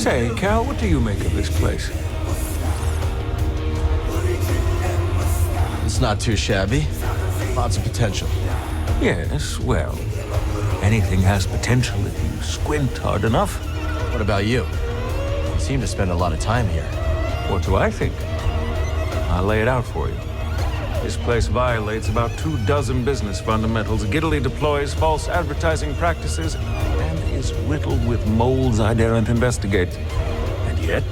Say, Cal, what do you make of this place? It's not too shabby. Lots of potential. Yes, well, anything has potential if you squint hard enough. What about you? You seem to spend a lot of time here. What do I think? I'll lay it out for you. This place violates about 24 business fundamentals, giddily deploys false advertising practices, and is riddled with moles I daren't investigate. And yet,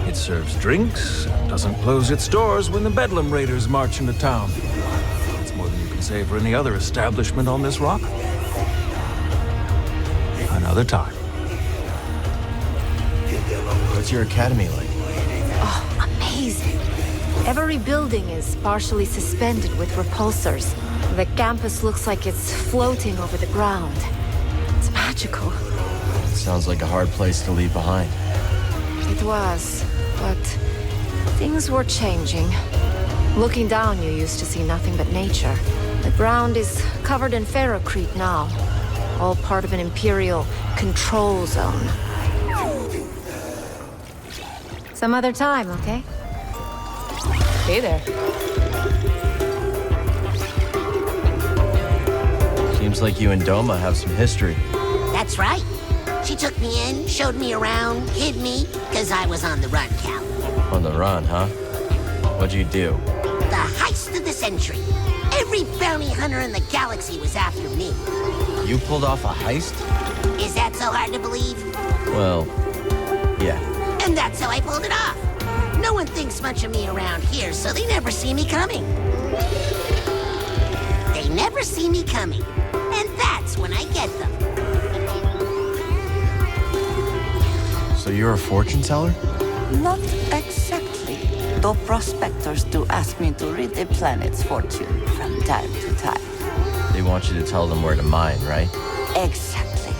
it serves drinks and doesn't close its doors when the Bedlam Raiders march into town. That's more than you can say for any other establishment on this rock. Another time. What's your academy like? Oh, amazing. Every building is partially suspended with repulsors. The campus looks like it's floating over the ground. It's magical. Sounds like a hard place to leave behind. It was, but things were changing. Looking down, you used to see nothing but nature. The ground is covered in ferrocrete now, all part of an Imperial control zone. Some other time, okay? Hey there. Seems like you and Doma have some history. That's right. She took me in, showed me around, hid me, because I was on the run, Cal. On the run, huh? What'd you do? The heist of the century. Every bounty hunter in the galaxy was after me. You pulled off a heist? Is that so hard to believe? Well, yeah. And that's how I pulled it off. No one thinks much of me around here, so they never see me coming. They never see me coming. And that's when I get them. So you're a fortune teller? Not exactly. Though prospectors do ask me to read the planet's fortune from time to time. They want you to tell them where to mine, right? Exactly.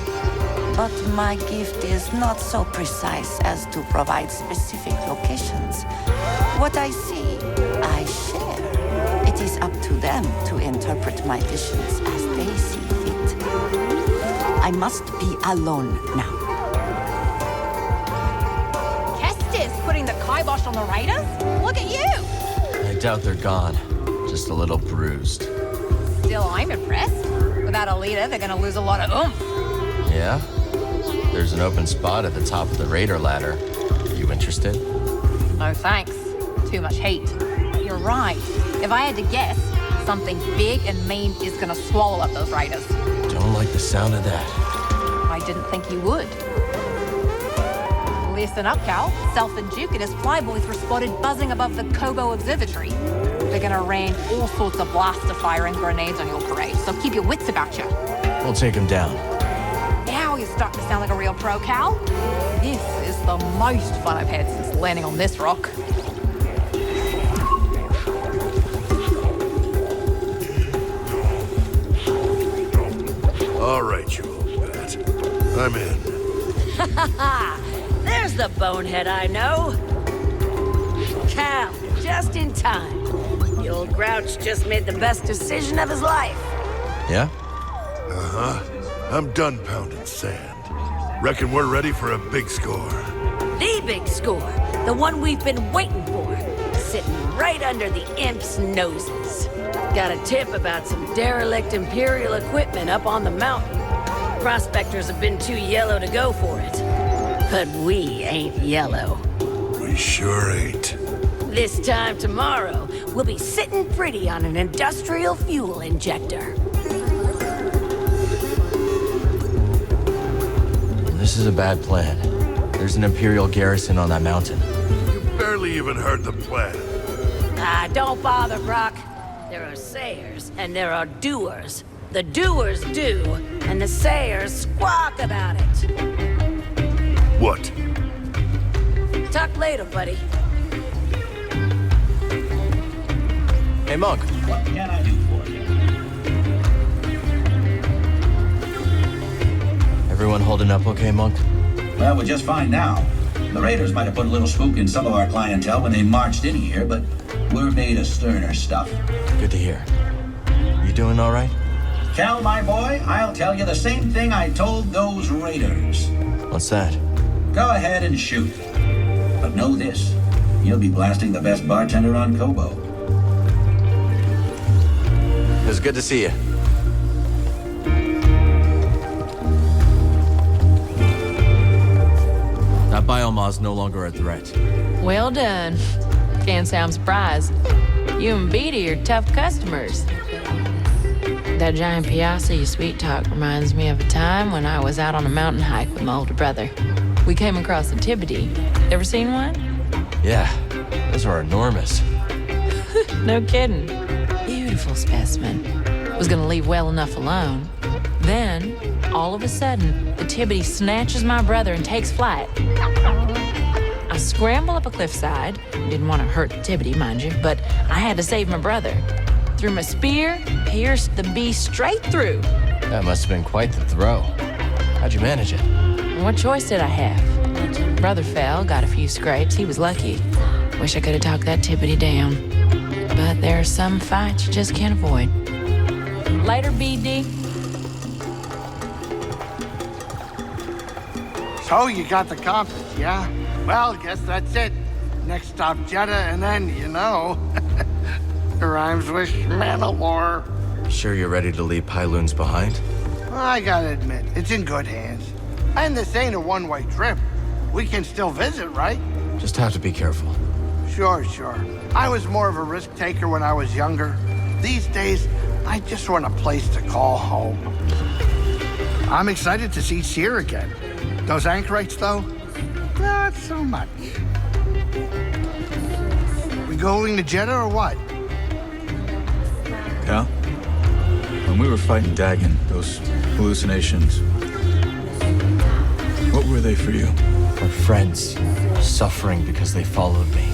But my gift is not so precise as to provide specific locations. What I see, I share. It is up to them to interpret my visions as they see fit. I must be alone now. Kestis putting the kibosh on the raiders? Look at you! I doubt they're gone. Just a little bruised. Still, I'm impressed. Without a leader, they're gonna lose a lot of oomph. Yeah? There's an open spot at the top of the raider ladder. You interested? No thanks. Too much heat. But you're right. If I had to guess, something big and mean is gonna swallow up those raiders. Don't like the sound of that. I didn't think you would. Listen up, Cal. Self and Duke and his flyboys were spotted buzzing above the Koboh observatory. They're gonna rain all sorts of blaster fire and grenades on your parade, so keep your wits about you. We'll take them down. Now you're starting to sound like a real pro, Cal. This is the most fun I've had since landing on this rock. All right, you old bat. I'm in. Ha ha! There's the bonehead I know. Cal, just in time. The old grouch just made the best decision of his life. Yeah? Uh-huh. I'm done pounding sand. Reckon we're ready for a big score. The big score. The one we've been waiting for. Sitting right under the imps' noses. Got a tip about some derelict Imperial equipment up on the mountain. Prospectors have been too yellow to go for it. But we ain't yellow. We sure ain't. This time tomorrow, we'll be sitting pretty on an industrial fuel injector. This is a bad plan. There's an Imperial garrison on that mountain. You barely even heard the plan. Ah, don't bother, Brock. There are sayers and there are doers. The doers do, and the sayers squawk about it. What? Talk later, buddy. Hey, Monk. What can I do for you? Everyone holding up okay, Monk? Well, we're just fine now. The Raiders might have put a little spook in some of our clientele when they marched in here, but we're made of sterner stuff. Good to hear. You doing all right? Cal, my boy, I'll tell you the same thing I told those Raiders. What's that? Go ahead and shoot. But know this, you'll be blasting the best bartender on Koboh. It was good to see you. That bioma's no longer a threat. Well done. Can't say I'm surprised. You and Beatty are tough customers. That giant piazza you sweet talk reminds me of a time when I was out on a mountain hike with my older brother. We came across a Tibity. Ever seen one? Yeah, those are enormous. No kidding. Beautiful specimen. Was gonna leave well enough alone. Then, all of a sudden, the Tibity snatches my brother and takes flight. I scramble up a cliffside. Didn't want to hurt the Tibity, mind you, but I had to save my brother. Threw my spear, pierced the beast straight through. That must have been quite the throw. How'd you manage it? What choice did I have? Brother fell, got a few scrapes. He was lucky. Wish I could have talked that Tibity down. But there are some fights you just can't avoid. Later, BD. So you got the compass, yeah? Well, guess that's it. Next stop Jeddah, and then, you know, it rhymes with Mandalore. Sure you're ready to leave Pyloons behind? I gotta admit, it's in good hands. And this ain't a one-way trip. We can still visit, right? Just have to be careful. Sure. I was more of a risk taker when I was younger. These days, I just want a place to call home. I'm excited to see Seer again. Those anchorites, though, not so much. We going to Jeddah or what? Cal? When we were fighting Dagon, those hallucinations, what were they for you? We're friends, suffering because they followed me.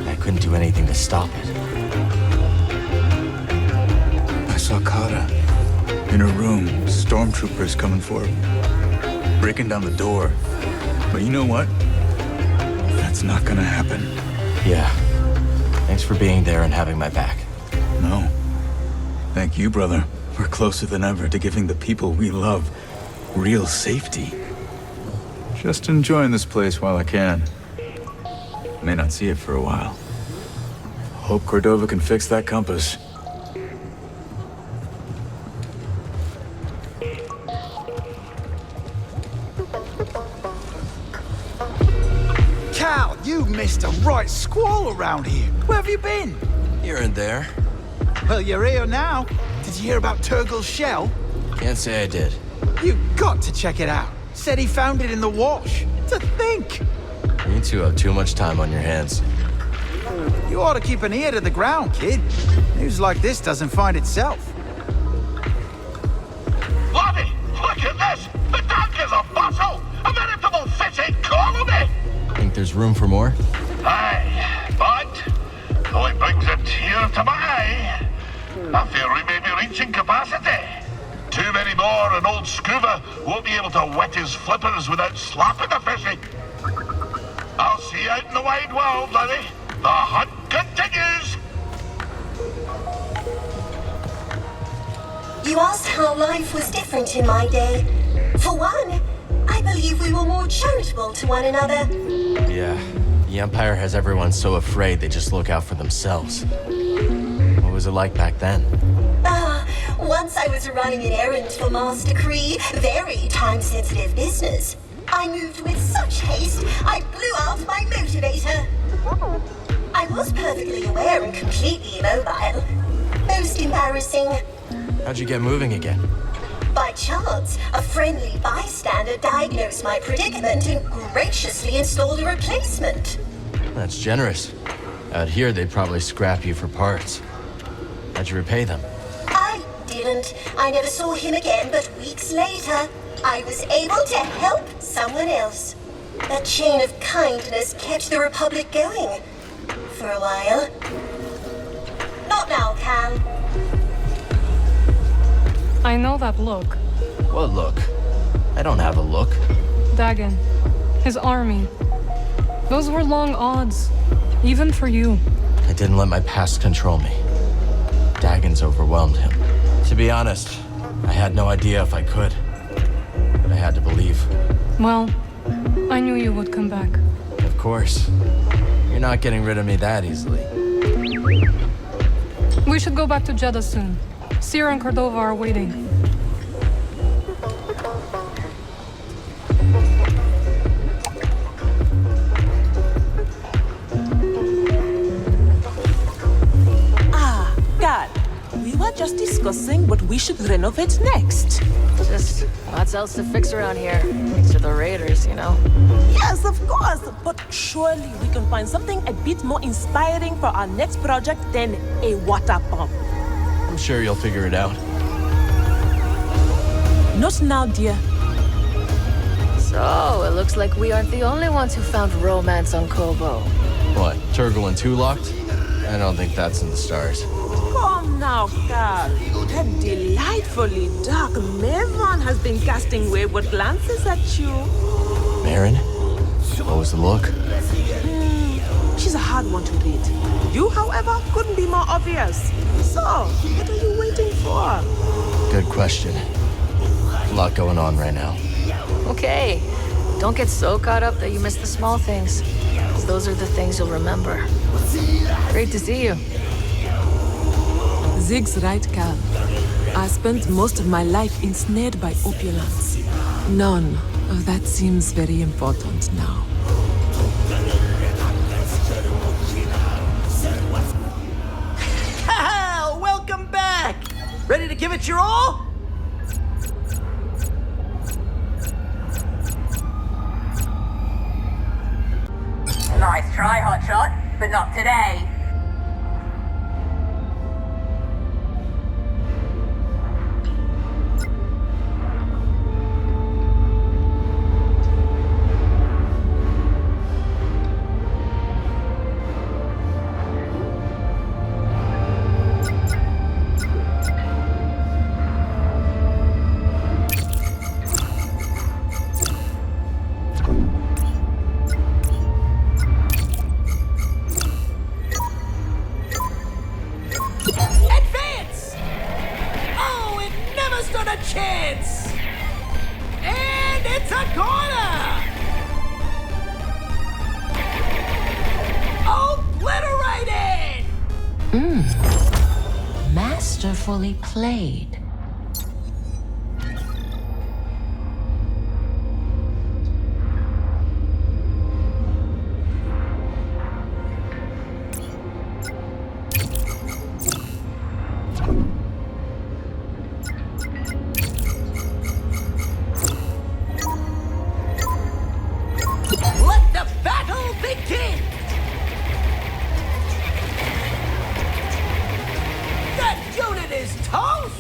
I couldn't do anything to stop it. I saw Kata in her room, stormtroopers coming for her, breaking down the door. But you know what? That's not gonna happen. Yeah. Thanks for being there and having my back. No. Thank you, brother. We're closer than ever to giving the people we love real safety. Just enjoying this place while I can. May not see it for a while. Hope Cordova can fix that compass. Cal, you missed a right squall around here. Where have you been? Here and there. Well, you're here now. Did you hear about Turgle's shell? Can't say I did. You got to check it out. Said he found it in the wash. To think! You two have too much time on your hands. You ought to keep an ear to the ground, kid. News like this doesn't find itself. Lobby, look at this! The tank is a bustle! A veritable fishing colony! Think there's room for more? Aye, but though it brings a tear to my eye, I fear we may be reaching capacity. Too many more, and old Scuba won't be able to wet his flippers without slapping the fishing. I'll see you out in the wide world, laddie. The hunt continues! You asked how life was different in my day. For one, I believe we were more charitable to one another. Yeah. The Empire has everyone so afraid they just look out for themselves. What was it like back then? Once I was running an errand for Master Kree, very time-sensitive business. I moved with such haste, I blew out my motivator. I was perfectly aware and completely immobile. Most embarrassing. How'd you get moving again? By chance, a friendly bystander diagnosed my predicament and graciously installed a replacement. That's generous. Out here, they'd probably scrap you for parts. How'd you repay them? I didn't. I never saw him again, but weeks later, I was able to help someone else. That chain of kindness kept the Republic going. For a while. Not now, Cal. I know that look. What look? I don't have a look. Dagon. His army. Those were long odds. Even for you. I didn't let my past control me. Dagon's overwhelmed him. To be honest, I had no idea if I could. But I had to believe. Well, I knew you would come back. Of course. You're not getting rid of me that easily. We should go back to Jeddah soon. Sierra and Cordova are waiting. God, we were just discussing what we should renovate next. Just lots else to fix around here. Thanks to the raiders, you know. Yes, of course, but surely we can find something a bit more inspiring for our next project than a water pump. I'm sure you'll figure it out. Not now, dear. So, it looks like we aren't the only ones who found romance on Koboh. What, Turgle and Two locked? I don't think that's in the stars. Come now, Carl. That delightfully dark Maven has been casting wayward glances at you. Marin? What was the look? She's a hard one to read. You, however, couldn't be more obvious. So, what are you waiting for? Good question. A lot going on right now. Okay. Don't get so caught up that you miss the small things. 'Cause those are the things you'll remember. Great to see you. Zig's right, Cal. I spent most of my life ensnared by opulence. None of that seems very important now. Ha! Welcome back! Ready to give it your all? Nice try, Hotshot, but not today. Masterfully played. Let the battle begin! That unit is toast!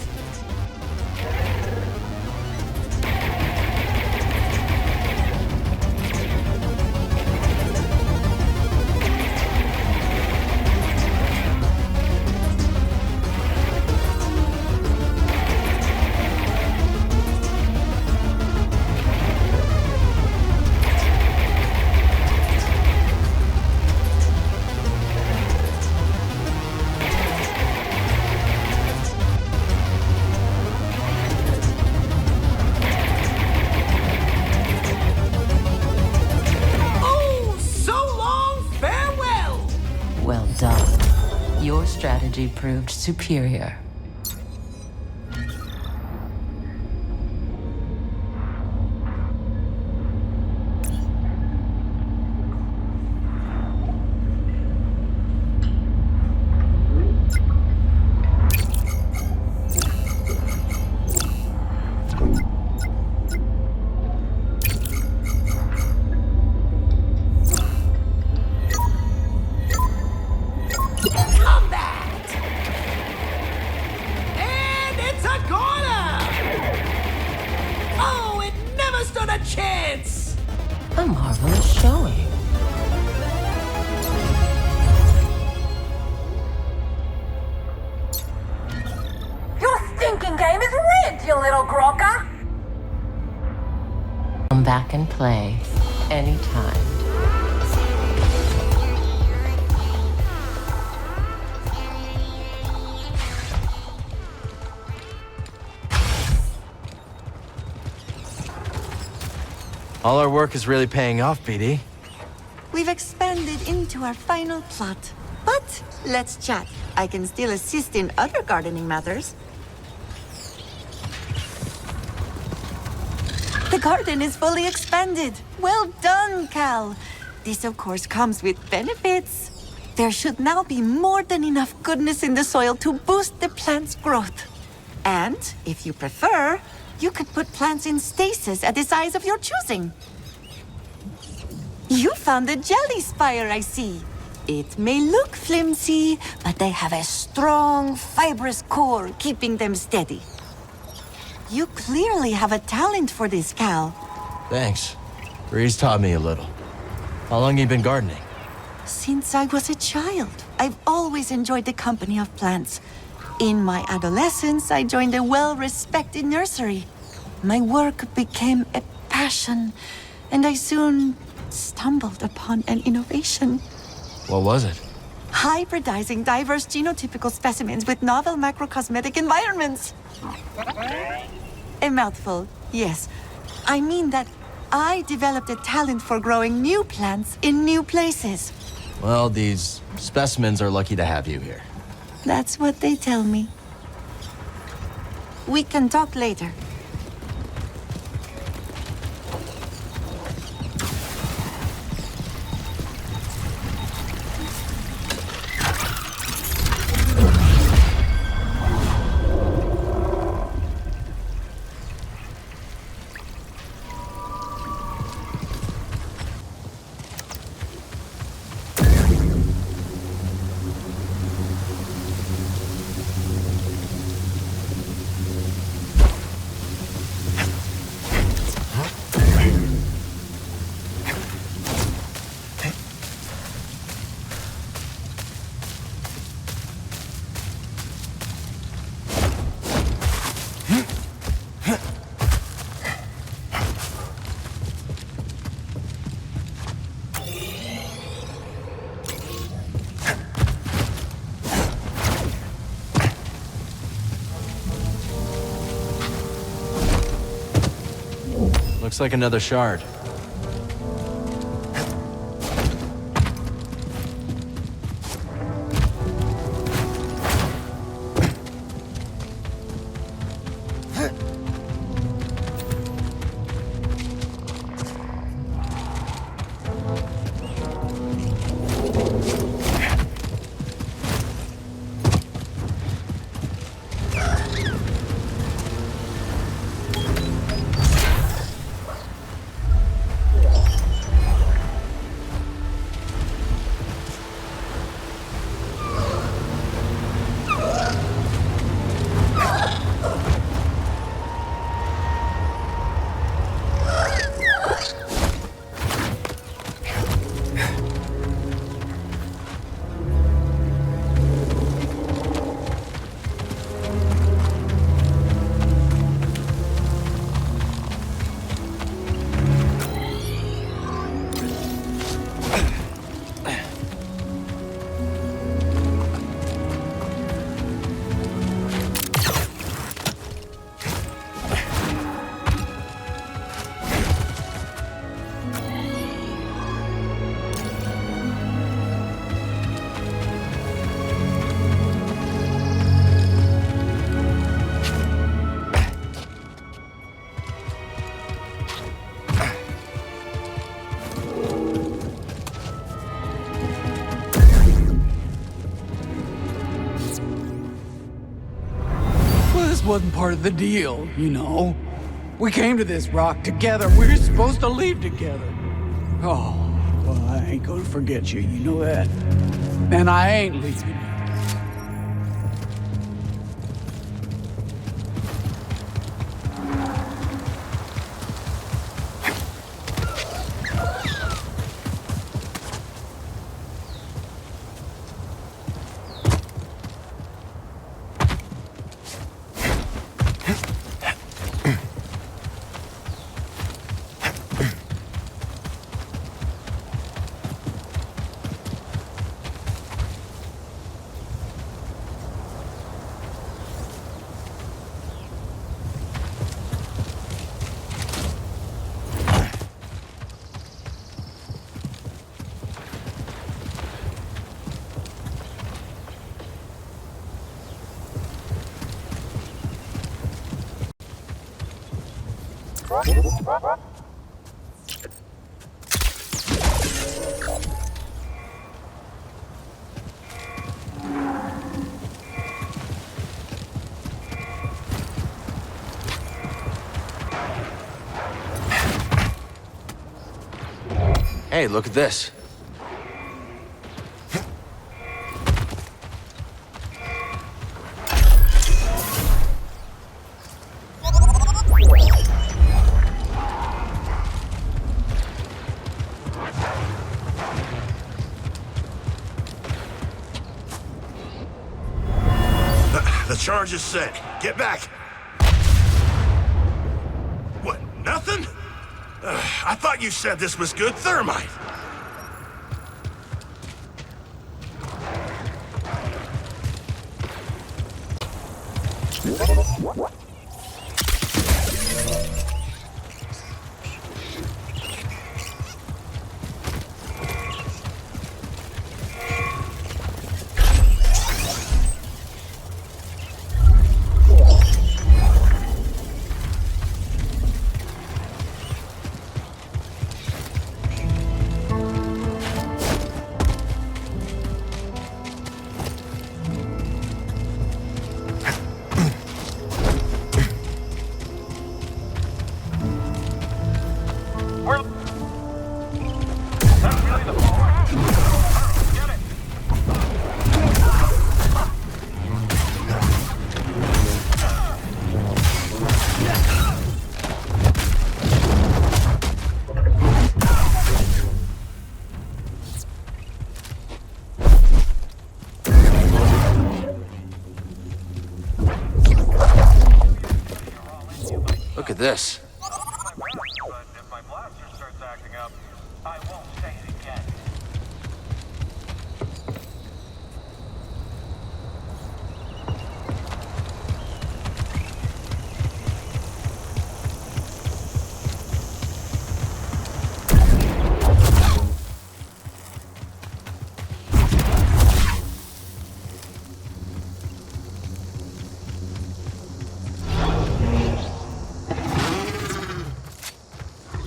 Well done. Your strategy proved superior. A marvelous showing. Your stinking game is rigged, you little grogger! Come back and play anytime. All our work is really paying off, BD. We've expanded into our final plot. But let's chat. I can still assist in other gardening matters. The garden is fully expanded. Well done, Cal. This, of course, comes with benefits. There should now be more than enough goodness in the soil to boost the plant's growth. And, if you prefer, you could put plants in stasis at the size of your choosing. You found a jelly spire, I see. It may look flimsy, but they have a strong, fibrous core keeping them steady. You clearly have a talent for this, Cal. Thanks. Breeze taught me a little. How long you been gardening? Since I was a child, I've always enjoyed the company of plants. In my adolescence, I joined a well-respected nursery. My work became a passion, and I soon stumbled upon an innovation. What was it? Hybridizing diverse genotypical specimens with novel macrocosmetic environments. A mouthful, yes. I mean that I developed a talent for growing new plants in new places. Well, these specimens are lucky to have you here. That's what they tell me. We can talk later. Looks like another shard. Wasn't part of the deal, you know. We came to this rock together. We were supposed to leave together. Oh, well, I ain't gonna forget you, you know that. And I ain't leaving you. Hey, look at this. The charge is set. Get back. What, nothing? I thought you said this was good thermite. Look at this. If my blaster starts acting up, I won't say it again.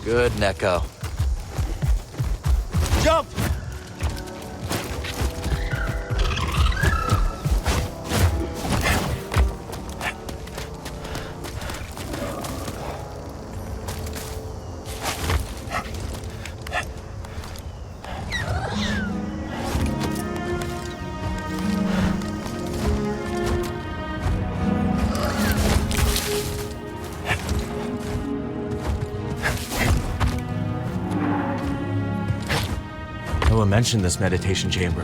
Good, Neko. Jump! No one mentioned this meditation chamber.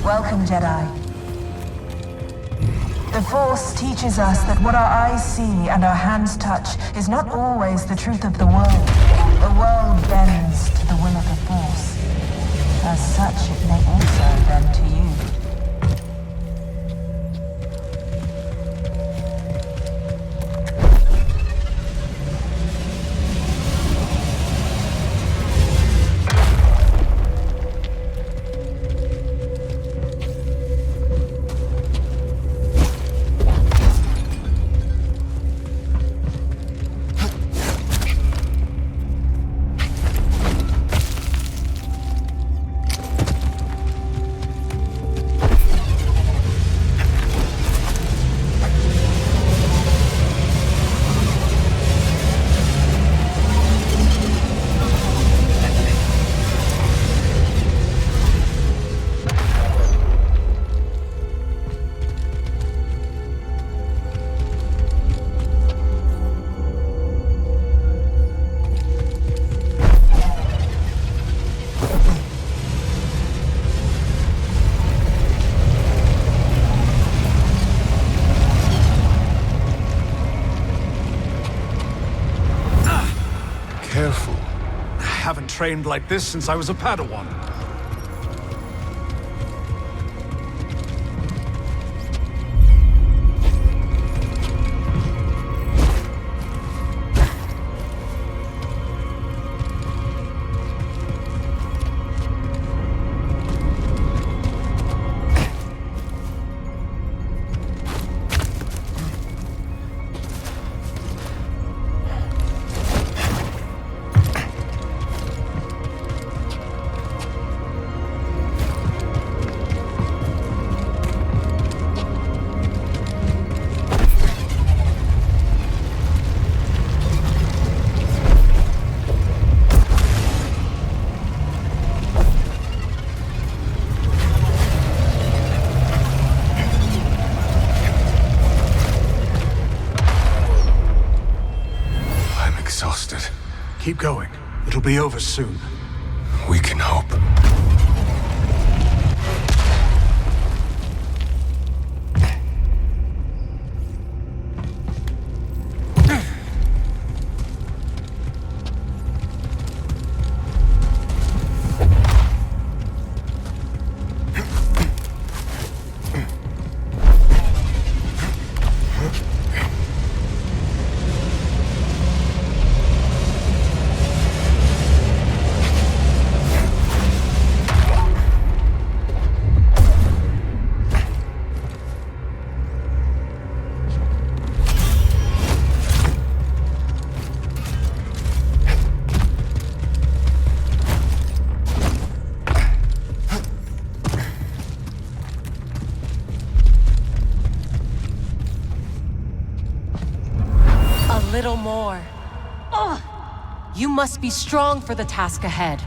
Welcome, Jedi. The Force teaches us that what our eyes see and our hands touch is not always the truth of the world. The world bends to the will of the Force. As such, it may also bend to you. Careful. I haven't trained like this since I was a Padawan. Keep going. It'll be over soon. We can hope. Little more. Ugh! You must be strong for the task ahead.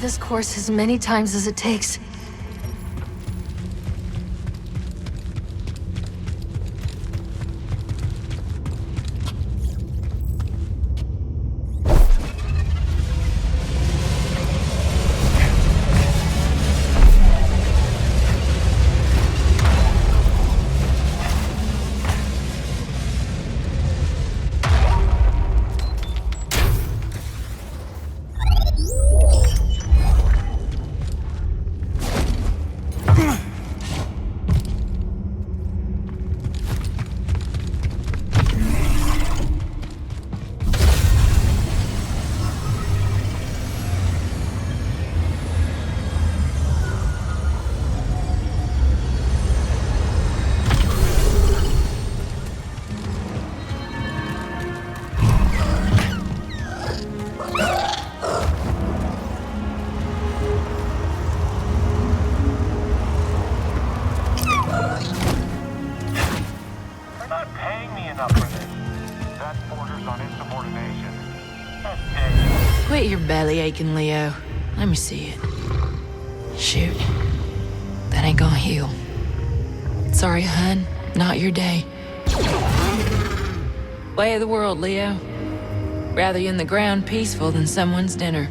This course as many times as it takes. Quit your belly aching, Leo. Let me see it. Shoot. That ain't gonna heal. Sorry, hun. Not your day. Way of the world, Leo. Rather you in the ground peaceful than someone's dinner.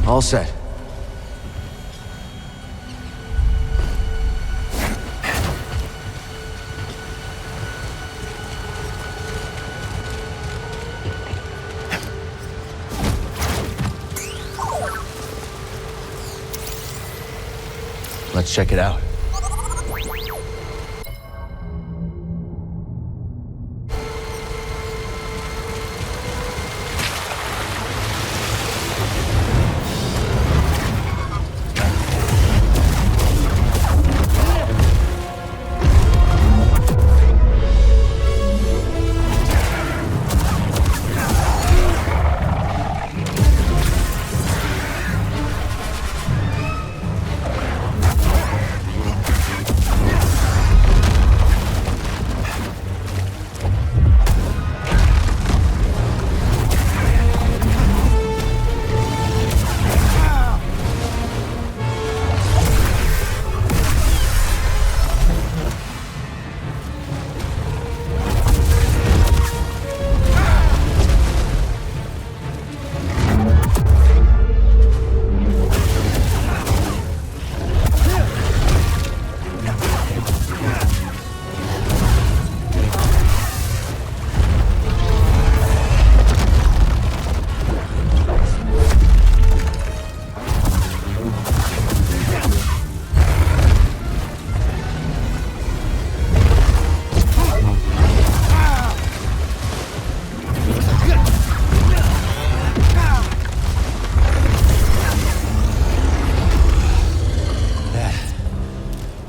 All set. Let's check it out.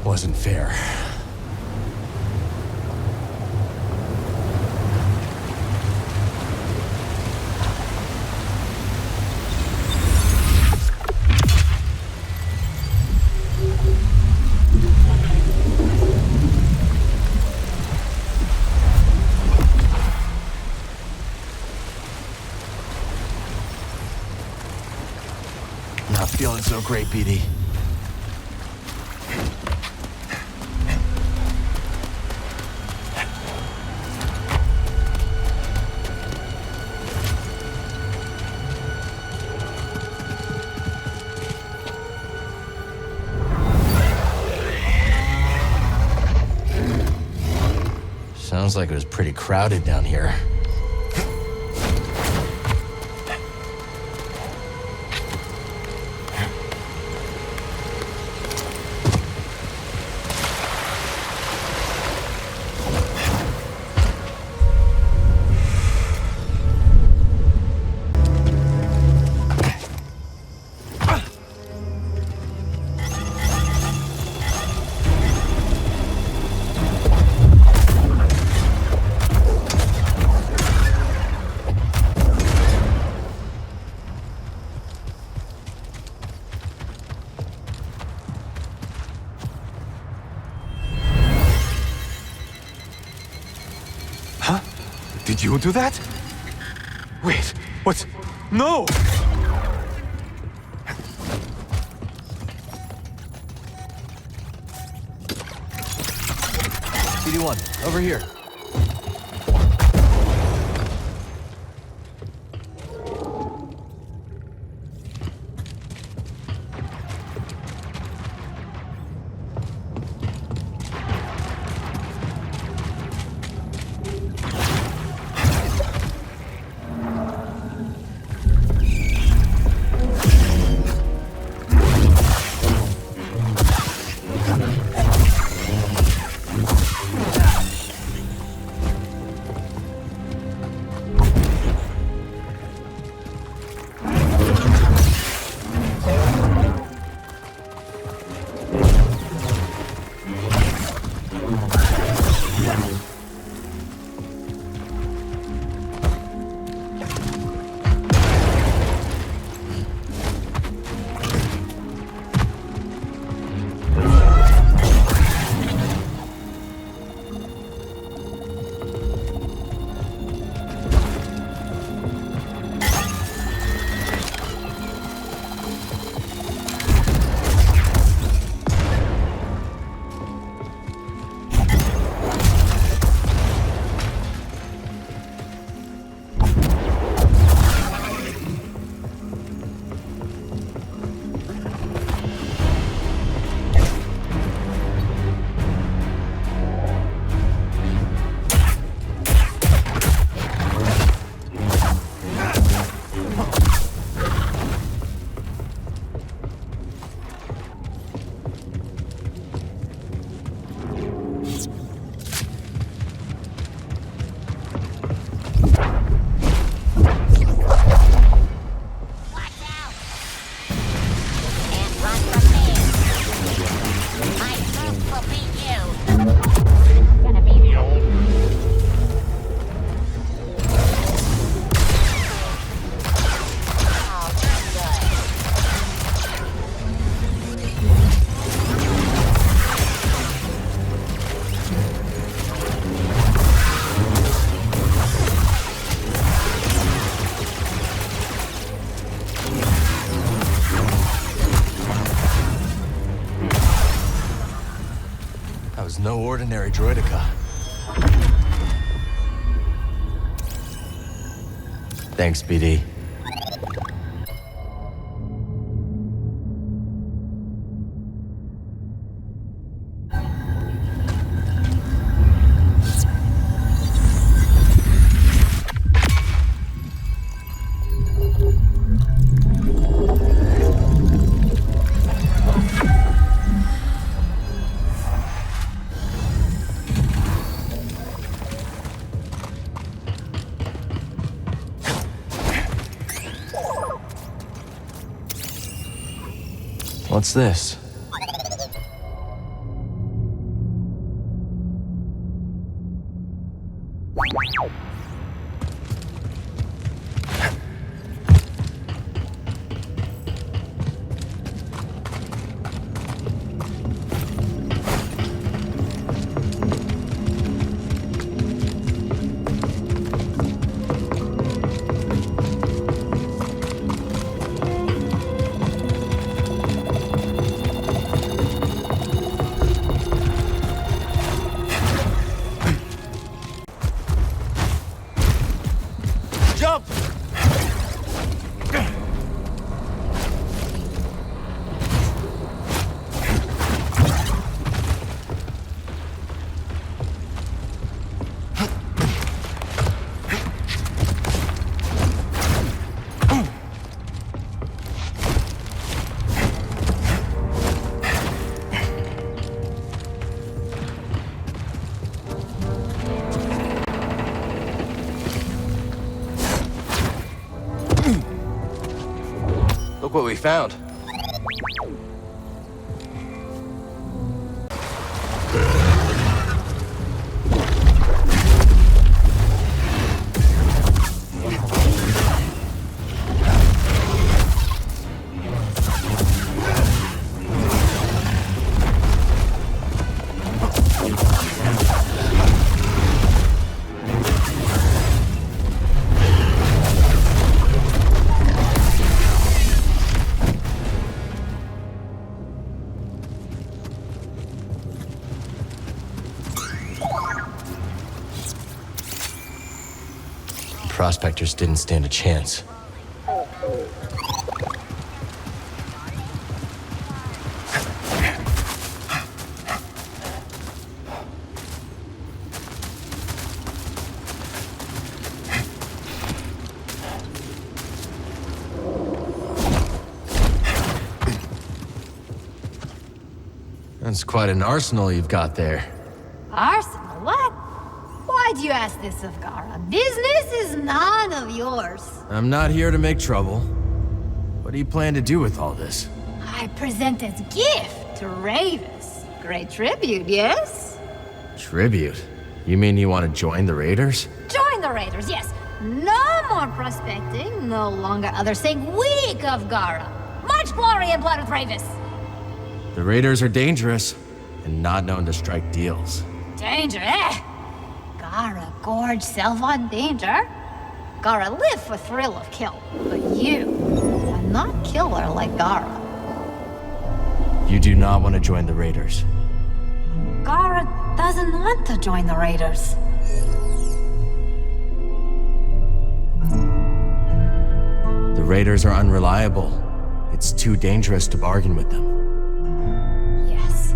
Wasn't fair. Not feeling so great, BD. Sounds like it was pretty crowded down here. Did you do that? Wait, what? No! BD1, over here. will beat you. Gonna be you. That was no ordinary droideka. Thanks, BD. What's this? Jump! Look what we found. Prospectors didn't stand a chance. That's quite an arsenal you've got there. Arsenal? What? Why do you ask this of Gara? Business is none of yours. I'm not here to make trouble. What do you plan to do with all this? I present as gift to Ravis. Great tribute, yes? Tribute? You mean you want to join the Raiders? Join the Raiders, yes. No more prospecting, no longer others saying weak of Gara. Much glory and blood with Ravis. The Raiders are dangerous and not known to strike deals. Danger, eh? Gara gorge self on danger. Gara live for thrill of kill, but you are not killer like Gara. You do not want to join the Raiders. Gara doesn't want to join the Raiders. The Raiders are unreliable. It's too dangerous to bargain with them. Yes.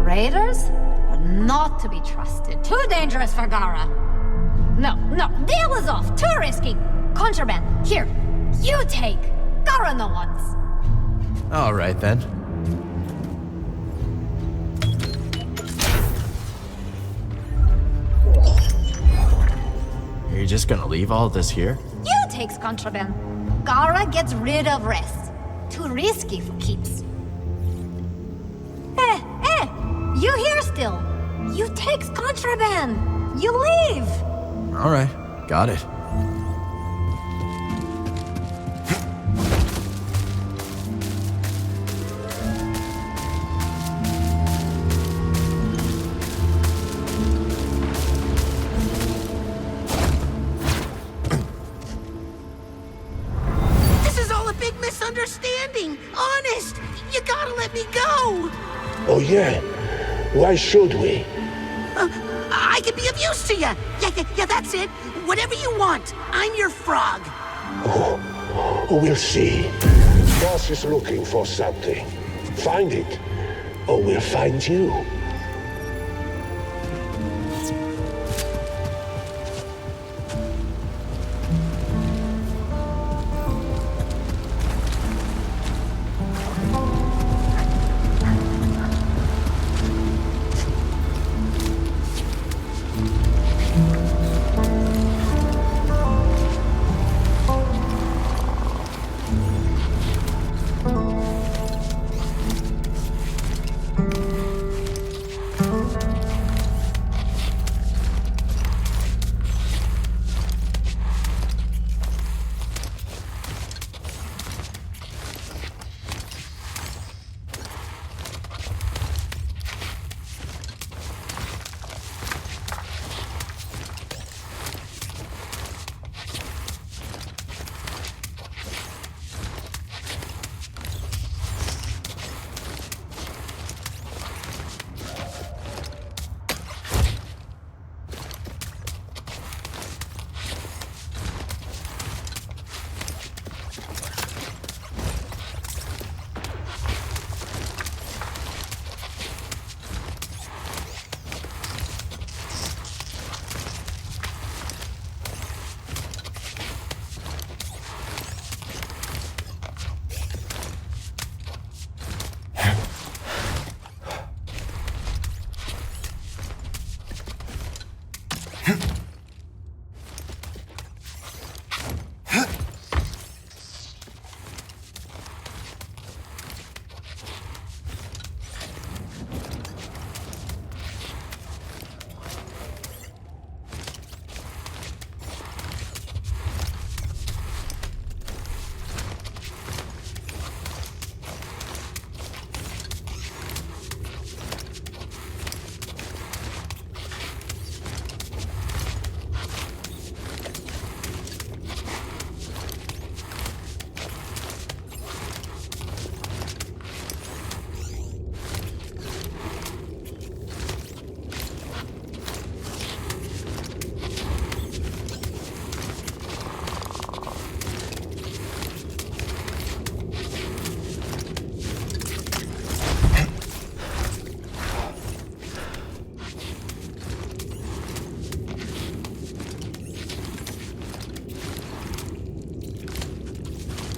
Raiders are not to be trusted. Too dangerous for Gara. No, deal is off. Too risky. Contraband. Here, you take. Gara no wants. All right, then. Are you just gonna leave all this here? You takes contraband. Gara gets rid of rest. Too risky for keeps. You hear still. You take contraband. You leave. All right, got it. This is all a big misunderstanding. Honest, you gotta let me go. Oh, yeah? Why should we? I can be of use to you. Yeah, that's it. Whatever you want. I'm your frog. Oh, we'll see. Boss is looking for something. Find it, or we'll find you.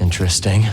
Interesting.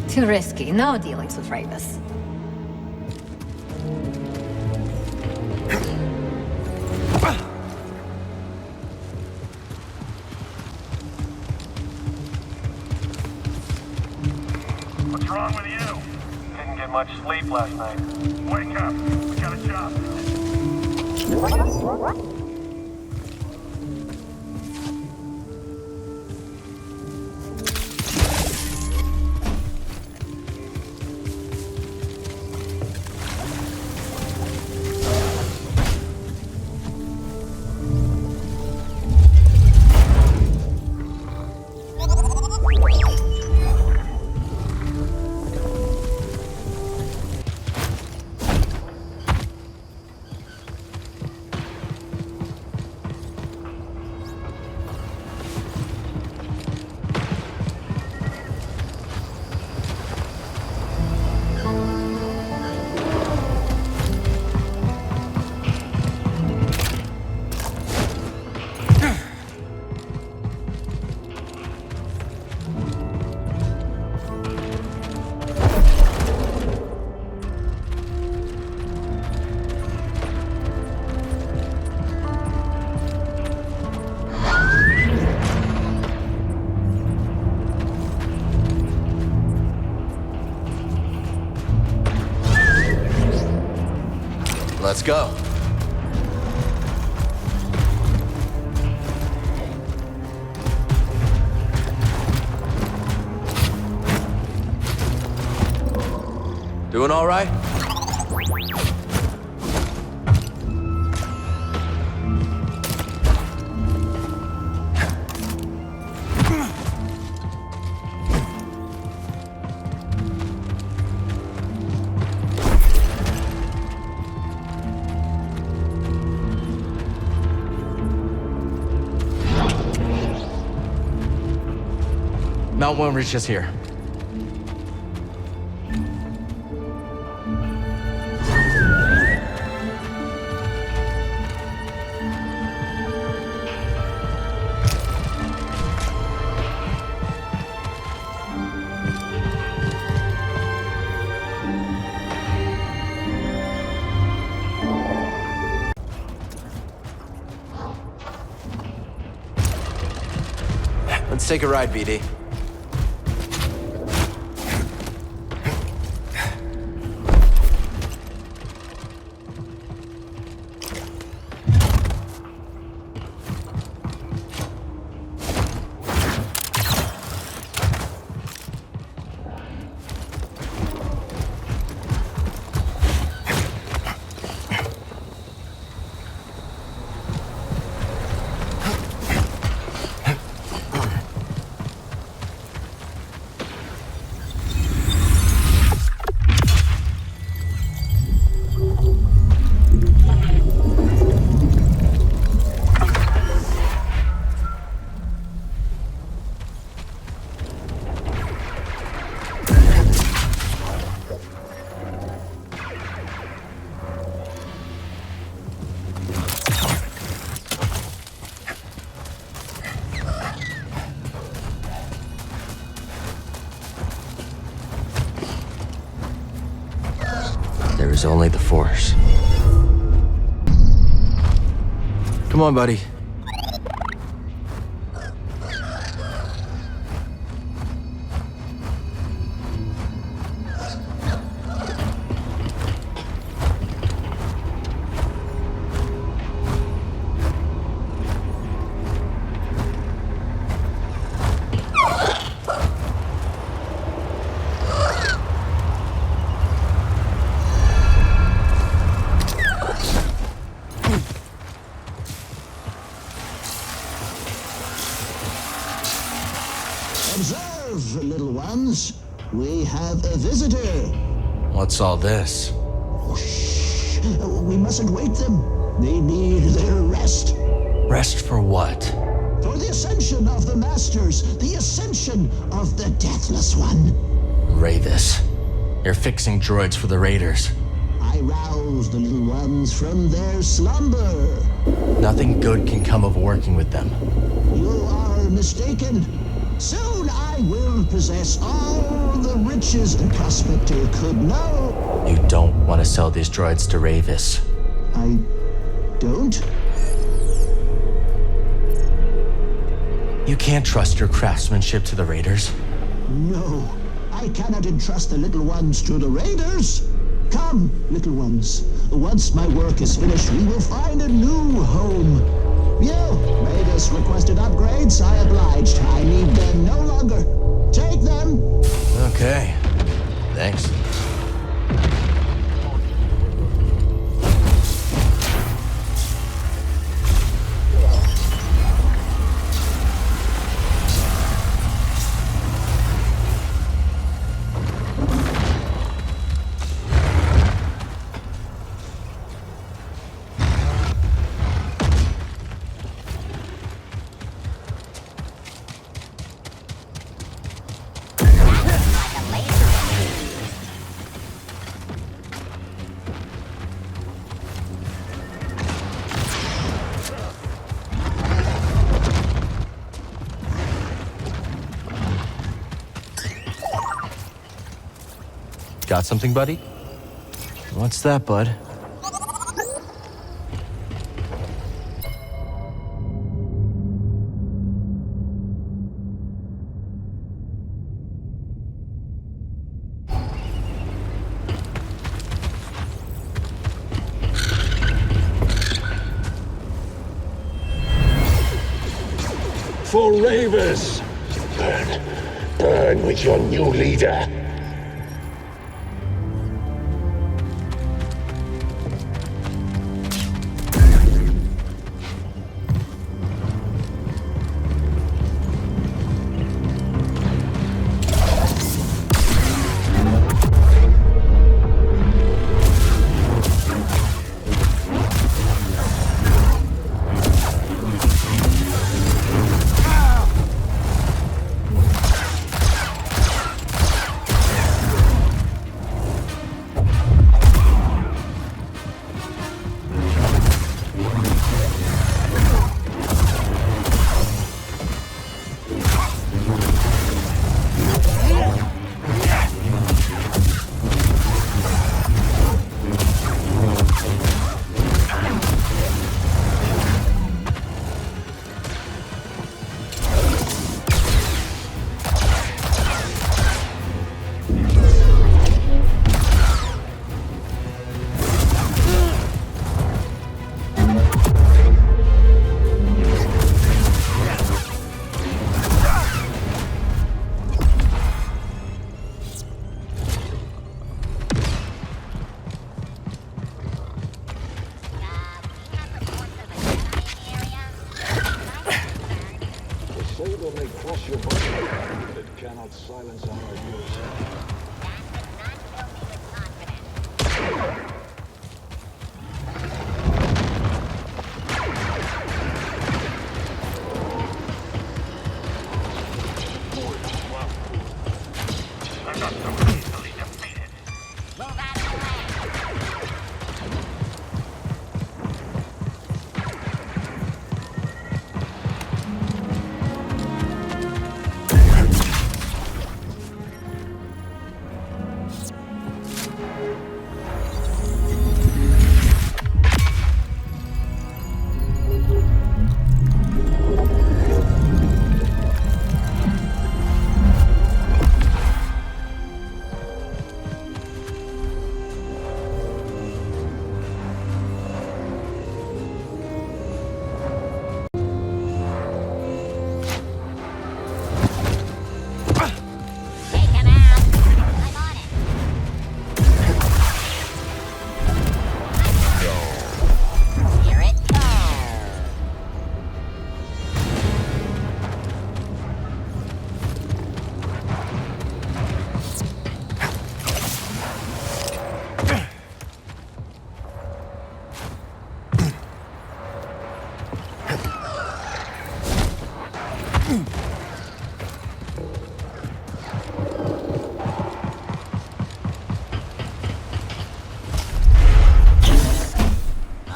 Too risky. No dealings with Ravus. What's wrong with you? Didn't get much sleep last night. Wake up. We got a job. Let's go. Doing all right? Mount won't reach us here. Let's take a ride, BD. There is only the Force. Come on, buddy. Observe, little ones. We have a visitor. What's all this? Oh, shh. We mustn't wake them. They need their rest. Rest for what? For the ascension of the Masters. The ascension of the Deathless One. Ravis. You're fixing droids for the Raiders. I rouse the little ones from their slumber. Nothing good can come of working with them. You are mistaken. Soon I will possess all the riches a prospector could know. You don't want to sell these droids to Ravis. I don't? You can't trust your craftsmanship to the Raiders. No, I cannot entrust the little ones to the Raiders. Come, little ones. Once my work is finished, we will find a new home. You, Raiders requested upgrades. I obliged. I need them no longer. Take them. Okay. Thanks. Got something, buddy? What's that, bud? slavers! Burn. Burn with your new leader.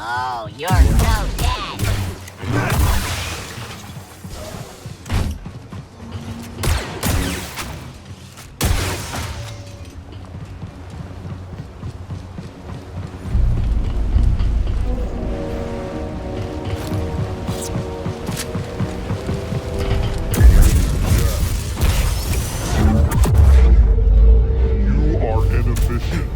Oh, you're so dead. You are inefficient.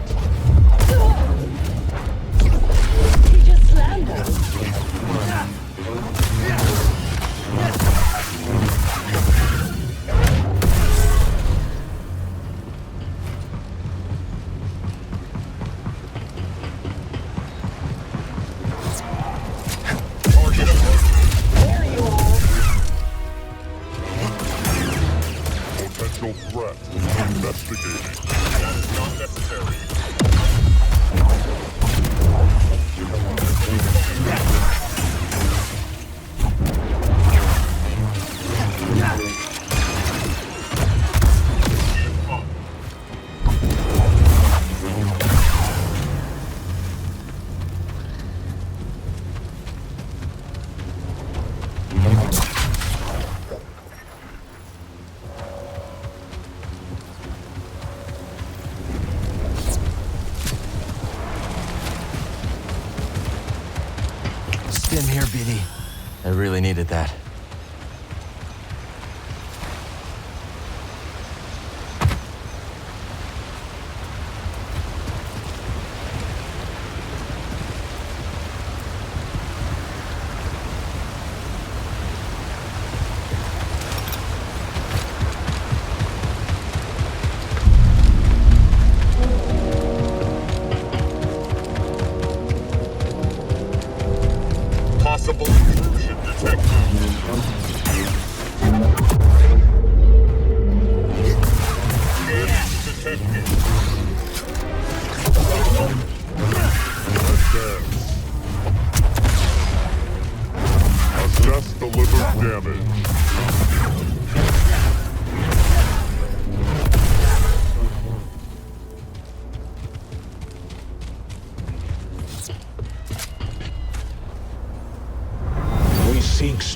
He just slammed us. There you are. Potential threat. Investigating. Not necessary. Stim here, BD. I really needed that.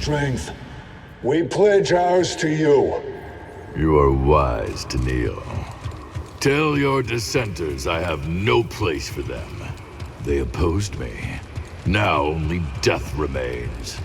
strength. We pledge ours to you. You are wise to kneel. Tell your dissenters I have no place for them. They opposed me. Now only death remains.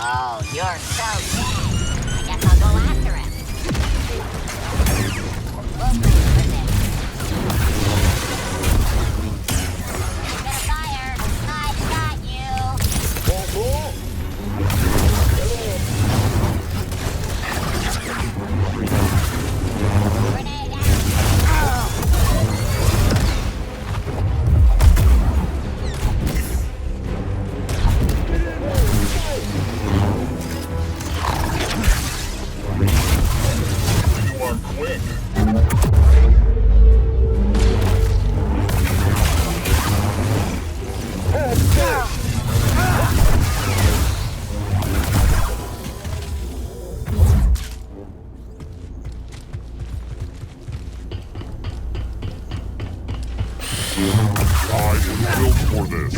Oh, you're so dead. I guess I'll go after him. We'll bring you with it. Bit of fire. I've got you. Grenade out. I am built for this.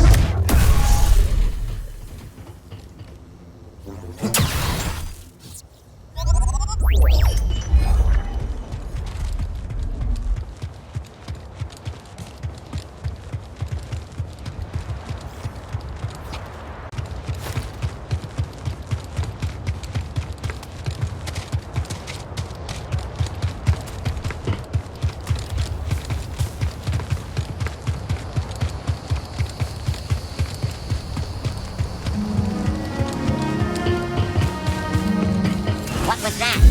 What was that?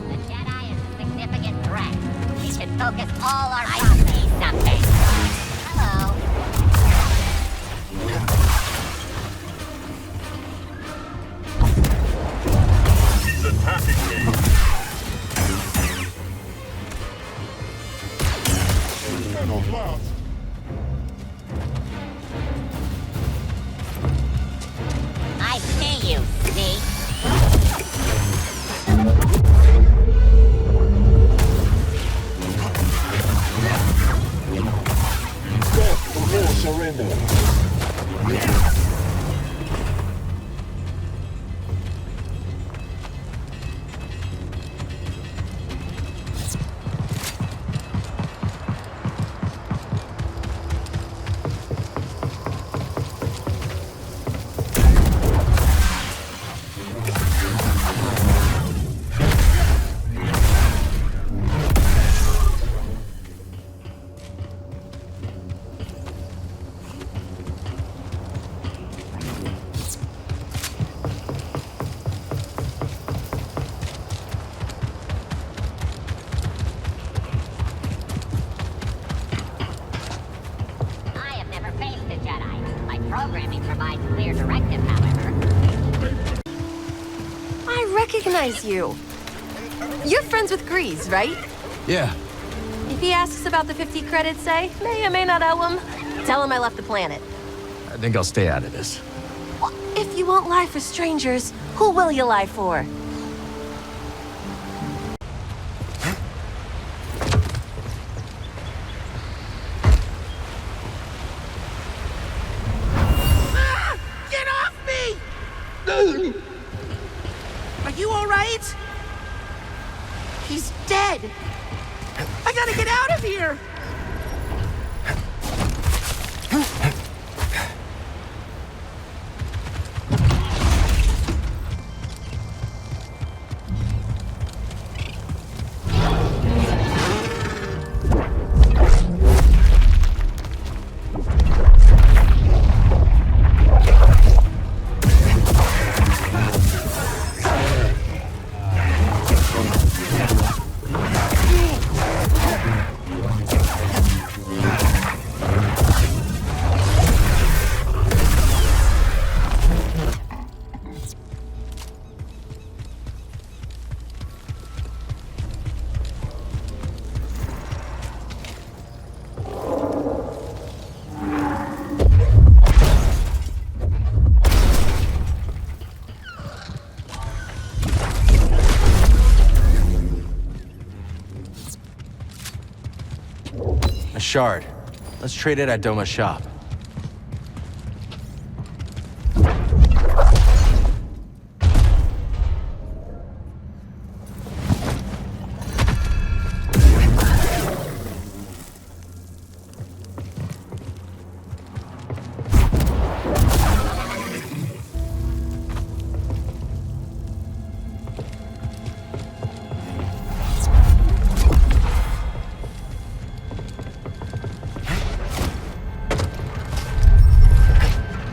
The Jedi is a significant threat. We should focus all our... I see something. Hello. He's attacking me. Cannot last. I see you, see? Death or no surrender. programming provides clear directive, however. I recognize you. You're friends with Grease, right? Yeah. If he asks about the 50 credits, say, may or may not owe him, tell him I left the planet. I think I'll stay out of this. If you won't lie for strangers, who will you lie for? Get off me! Are you all right? He's dead. I gotta get out of here! A shard. Let's trade it at Doma's shop.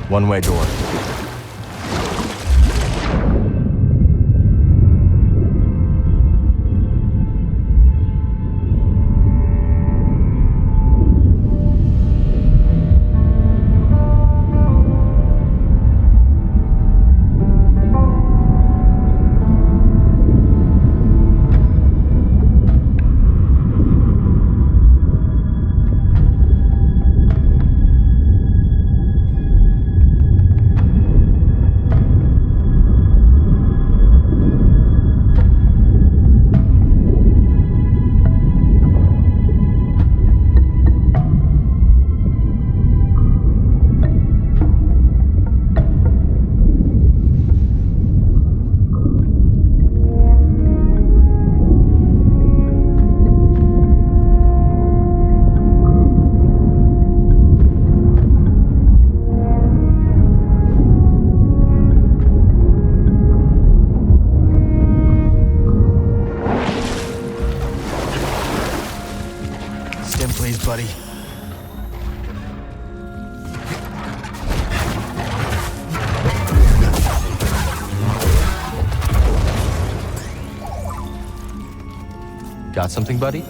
One-way door. Please, buddy. Got something, buddy?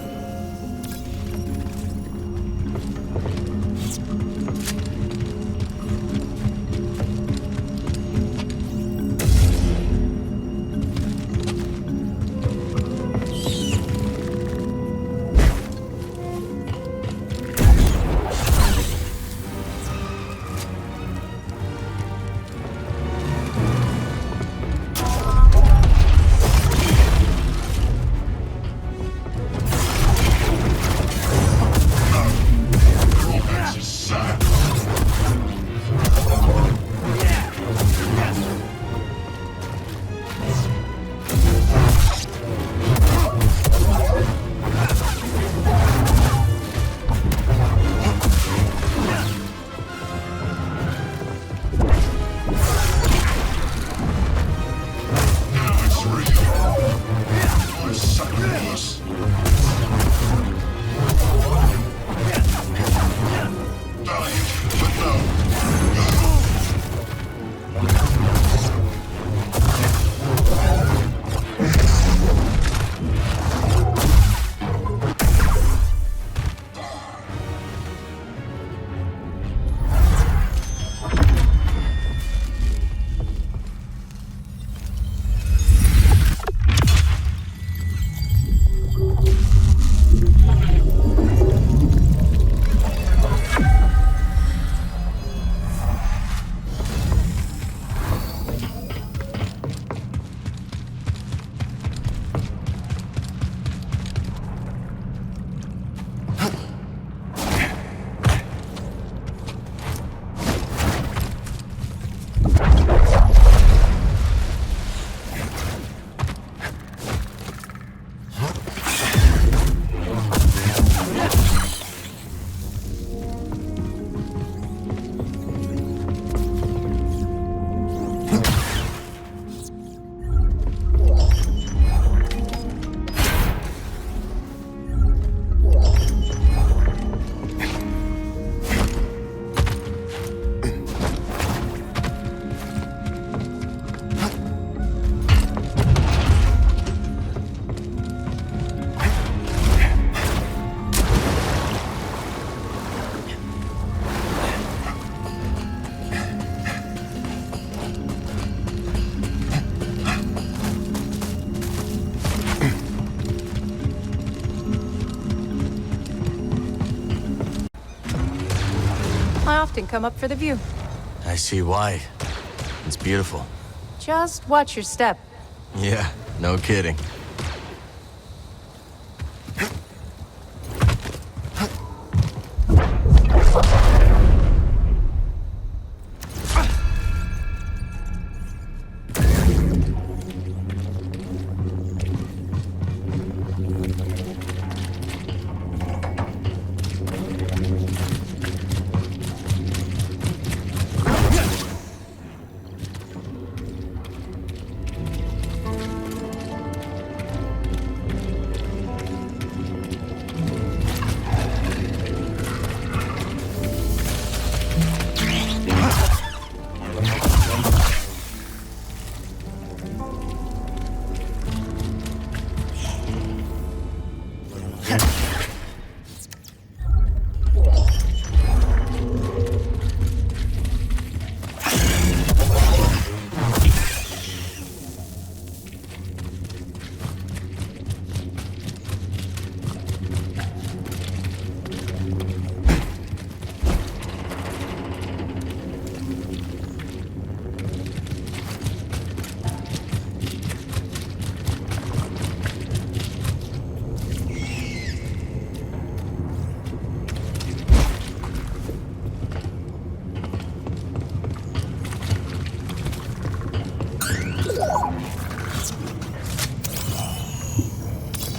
often come up for the view. I see why. It's beautiful. Just watch your step. Yeah, no kidding.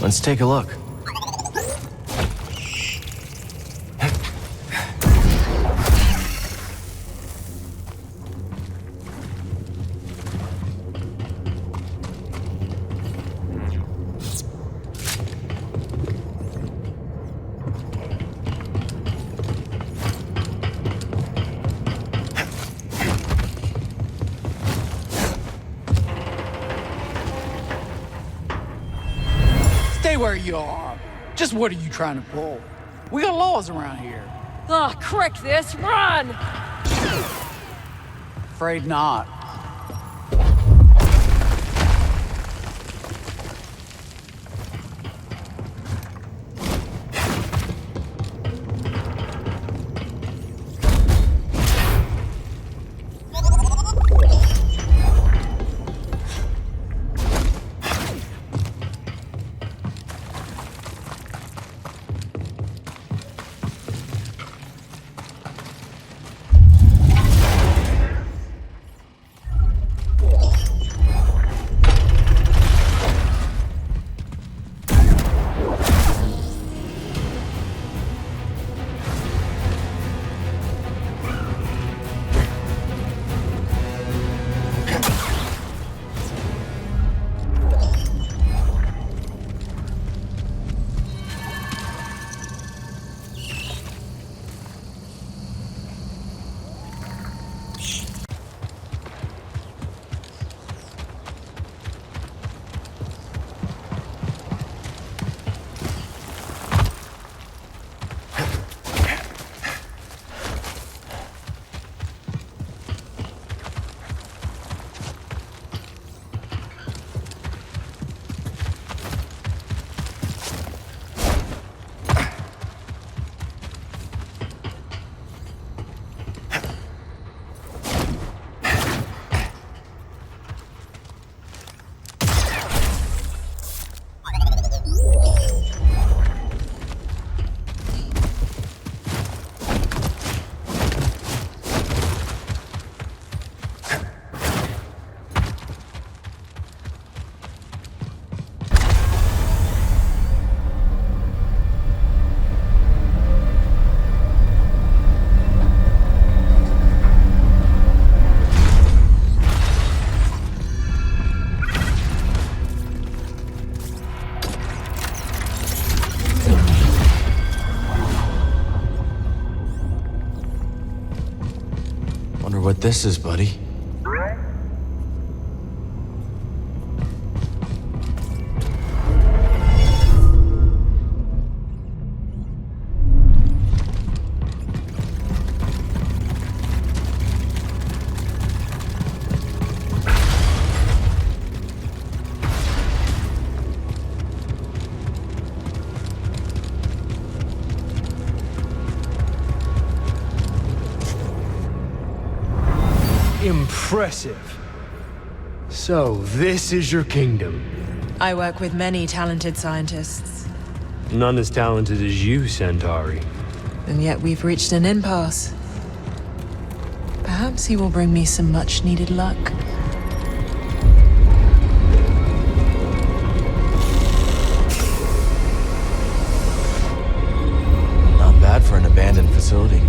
Let's take a look. Stay where you are. Just what are you trying to pull? We got laws around here. Ugh, crick this, run! Afraid not. What this is, buddy. Impressive. So, this is your kingdom. I work with many talented scientists. None as talented as you, Centauri. And yet we've reached an impasse. Perhaps he will bring me some much-needed luck. Not bad for an abandoned facility.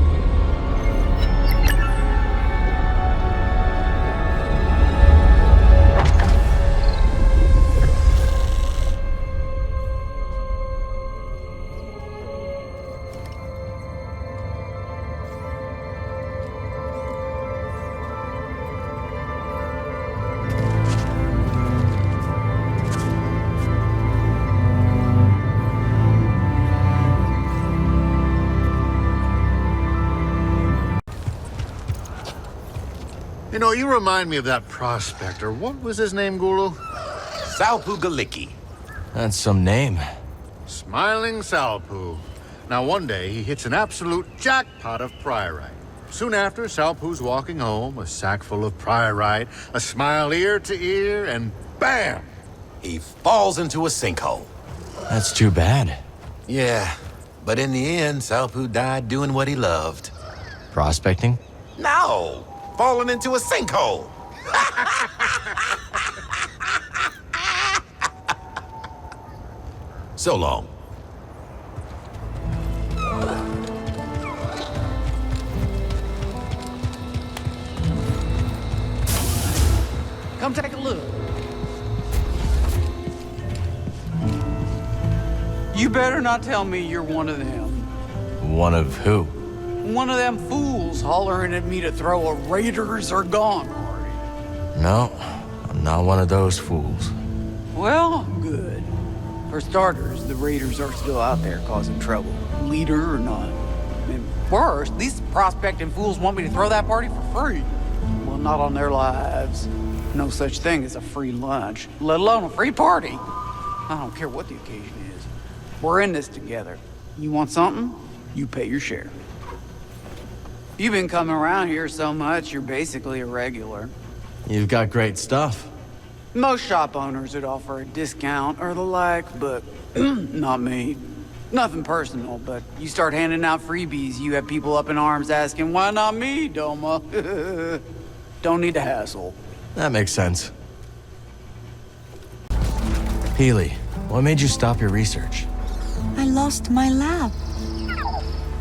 You know, you remind me of that prospector. What was his name, Gulu? Salpu Galicki. That's some name. Smiling Salpu. Now, one day, he hits an absolute jackpot of priorite. Soon after, Salpu's walking home, a sack full of priorite, a smile ear to ear, and bam! He falls into a sinkhole. That's too bad. Yeah, but in the end, Salpu died doing what he loved. Prospecting? No! Falling into a sinkhole! So long. Come take a look. You better not tell me you're one of them. One of who? One of them fools hollering at me to throw a Raiders are gone party. No, I'm not one of those fools. Well, good. For starters, the Raiders are still out there causing trouble, leader or not. And worse, these prospecting fools want me to throw that party for free. Well, not on their lives. No such thing as a free lunch, let alone a free party. I don't care what the occasion is. We're in this together. You want something? You pay your share. You've been coming around here so much, you're basically a regular. You've got great stuff. Most shop owners would offer a discount or the like, but not me. Nothing personal, but you start handing out freebies, you have people up in arms asking, why not me, Doma? Don't need to hassle. That makes sense. Peely, what made you stop your research? I lost my lab.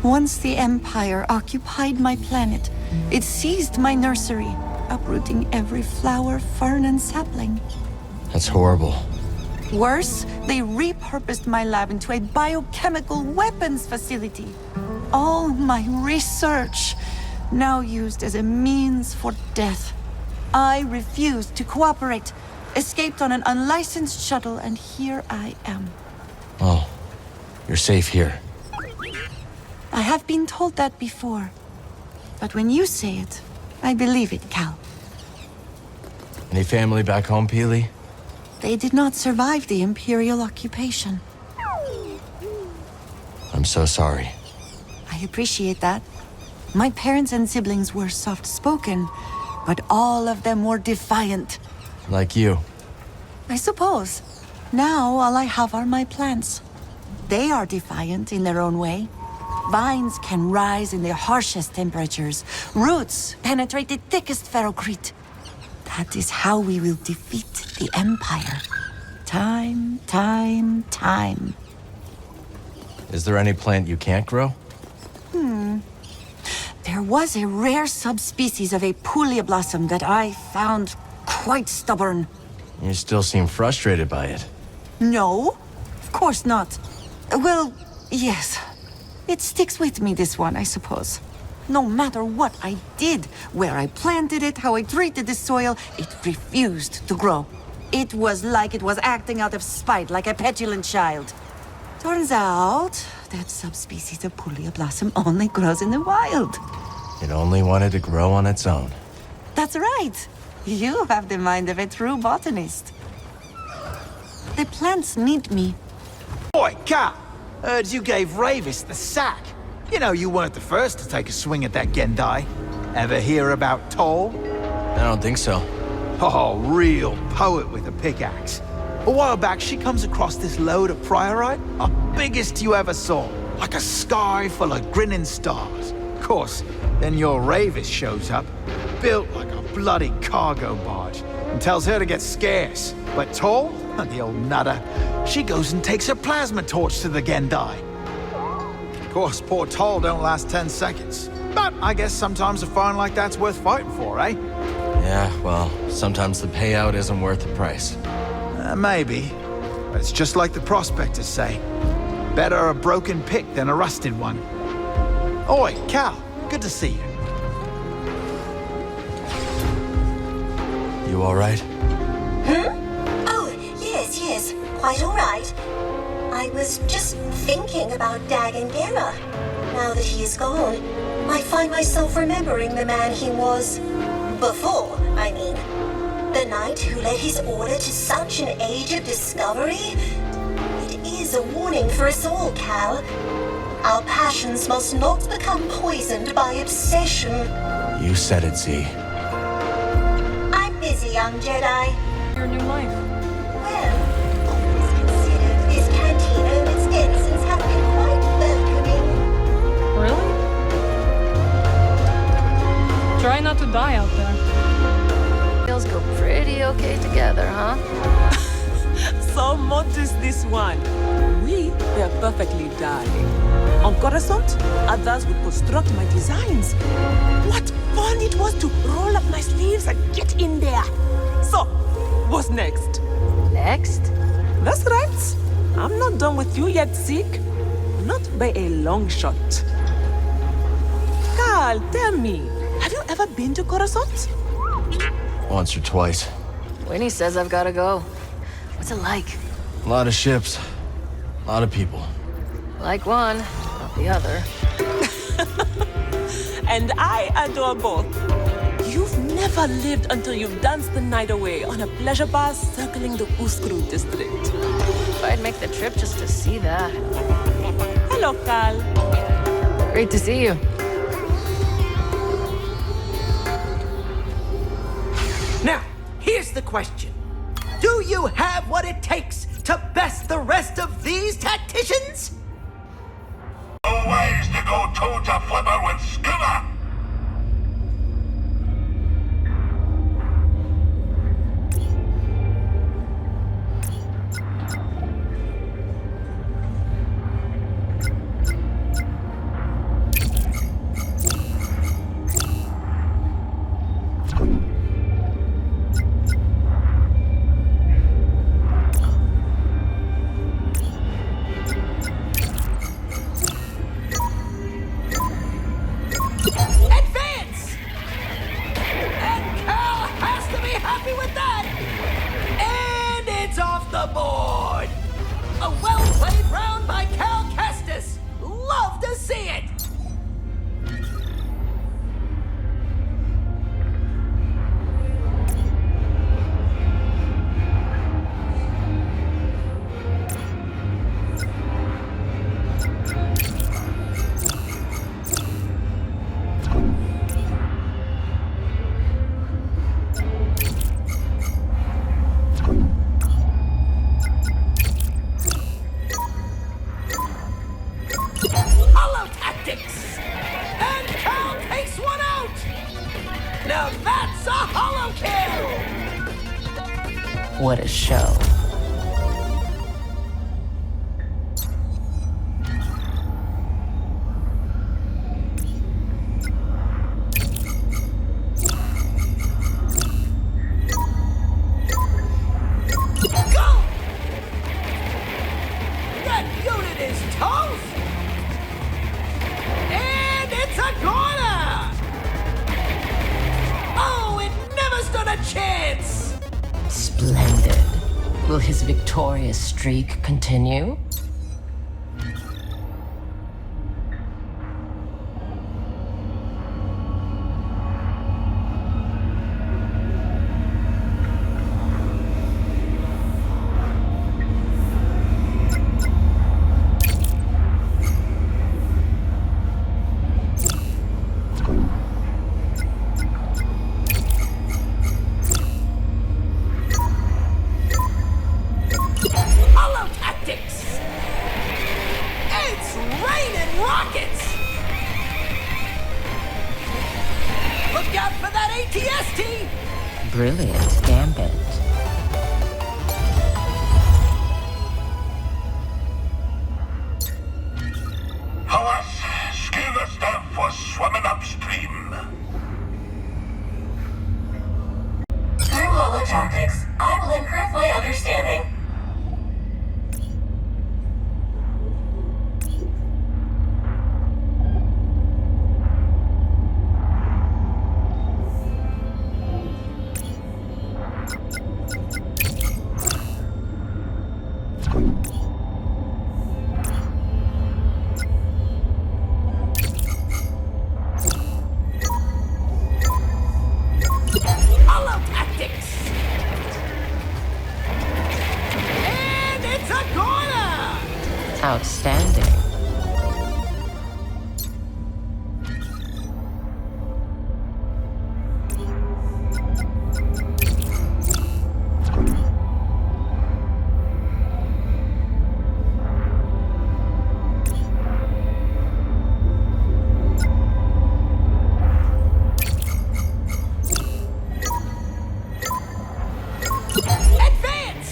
Once the Empire occupied my planet, it seized my nursery, uprooting every flower, fern, and sapling. That's horrible. Worse, they repurposed my lab into a biochemical weapons facility. All my research, now used as a means for death. I refused to cooperate, escaped on an unlicensed shuttle, and here I am. Oh, you're safe here. I have been told that before. But when you say it, I believe it, Cal. Any family back home, Peely? They did not survive the Imperial occupation. I'm so sorry. I appreciate that. My parents and siblings were soft-spoken, but all of them were defiant. Like you. I suppose. Now all I have are my plants. They are defiant in their own way. Vines can rise in the harshest temperatures. Roots penetrate the thickest ferrocrete. That is how we will defeat the Empire. Time. Is there any plant you can't grow? There was a rare subspecies of a Pulia blossom that I found quite stubborn. You still seem frustrated by it. No, of course not. Well, yes. It sticks with me, this one, I suppose. No matter what I did, where I planted it, how I treated the soil, it refused to grow. It was like it was acting out of spite, like a petulant child. Turns out, that subspecies of Pulia blossom only grows in the wild. It only wanted to grow on its own. That's right. You have the mind of a true botanist. The plants need me. Boy, Cap! Heard you gave Ravis the sack. You know you weren't the first to take a swing at that Gendai. Ever hear about Toll? I don't think so. Oh, real poet with a pickaxe. A while back, she comes across this load of priorite, the biggest you ever saw, like a sky full of grinning stars. Of course, then your Ravis shows up, built like a bloody cargo barge, and tells her to get scarce. But Tall, the old nutter, she goes and takes her plasma torch to the Gendai. Of course, poor Tall don't last 10 seconds. But I guess sometimes a find like that's worth fighting for, eh? Yeah, well, sometimes the payout isn't worth the price. Maybe. But it's just like the prospectors say. Better a broken pick than a rusted one. Oi, Cal. Good to see you. You all right? Oh, yes. Quite all right. I was just thinking about Dagon Gera. Now that he is gone, I find myself remembering the man he was. Before, I mean. The knight who led his order to such an age of discovery? It is a warning for us all, Cal. Our passions must not become poisoned by obsession. You said it, Z. I'm busy, young Jedi. Your new life. Well, all things considered, this cantina and its denizens have been quite welcoming. Really? Try not to die out there. Meals go pretty okay together, huh? So modest, this one. We were perfectly darling. On Coruscant, others would construct my designs. What fun it was to roll up my sleeves and get in there. So, what's next? Next? That's right. I'm not done with you yet, Zeke. Not by a long shot. Carl, tell me, have you ever been to Coruscant? Once or twice. Winnie says I've gotta go. What's it like? A lot of ships. A lot of people. Like one, not the other. And I adore both. You've never lived until you've danced the night away on a pleasure bus circling the Uskru district. I'd make the trip just to see that. Hello, Carl. Great to see you. Now, here's the question. Do you have what it takes to best the rest of these tacticians? No ways to go toe-to-flipper with Scuba! A well-played round by Kestis. Love to see it. And Cal takes one out! Now that's a hollow kill! What a show. Go! That unit is toast! And it's a corner! Oh, it never stood a chance! Splendid. Will his victorious streak continue? rockets! Look out for that ATST! Brilliant gambit. For us, scuba stuff was swimming upstream. Through holotactics, I will improve my understanding. Holotactics! And it's a corner! Outstanding. Advance!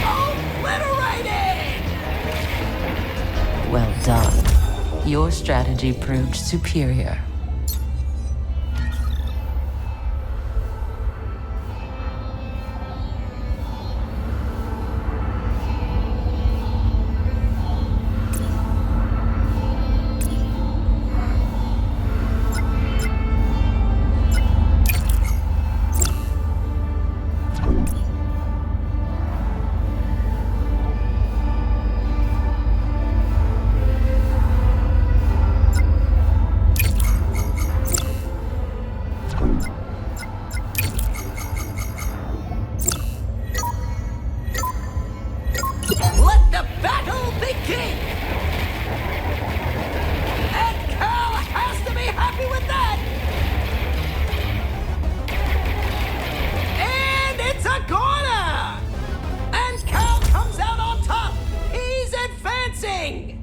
Obliterated! Well done. Your strategy proved superior. Let the battle begin! And Cal has to be happy with that! And it's a corner! And Cal comes out on top! He's advancing!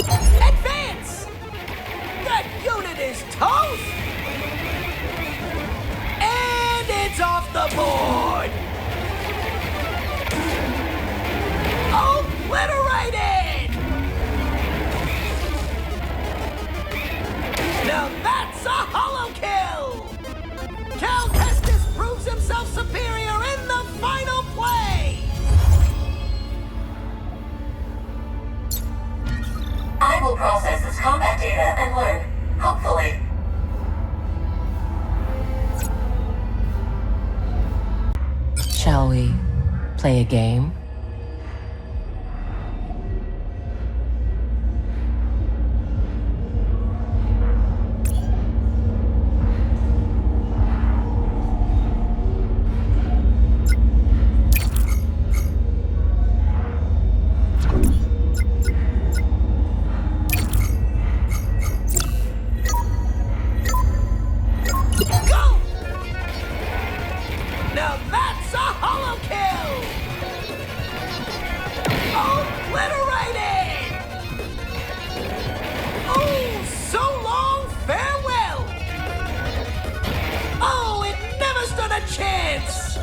Advance! That unit is toast! And it's off the board! Obliterated! Now that's a holo kill! Cal Kestis proves himself superior in the final play! I will process this combat data and learn, hopefully. Shall we play a game? Go! Now that's a holo kill! Obliterated! Oh, so long farewell! Oh, it never stood a chance!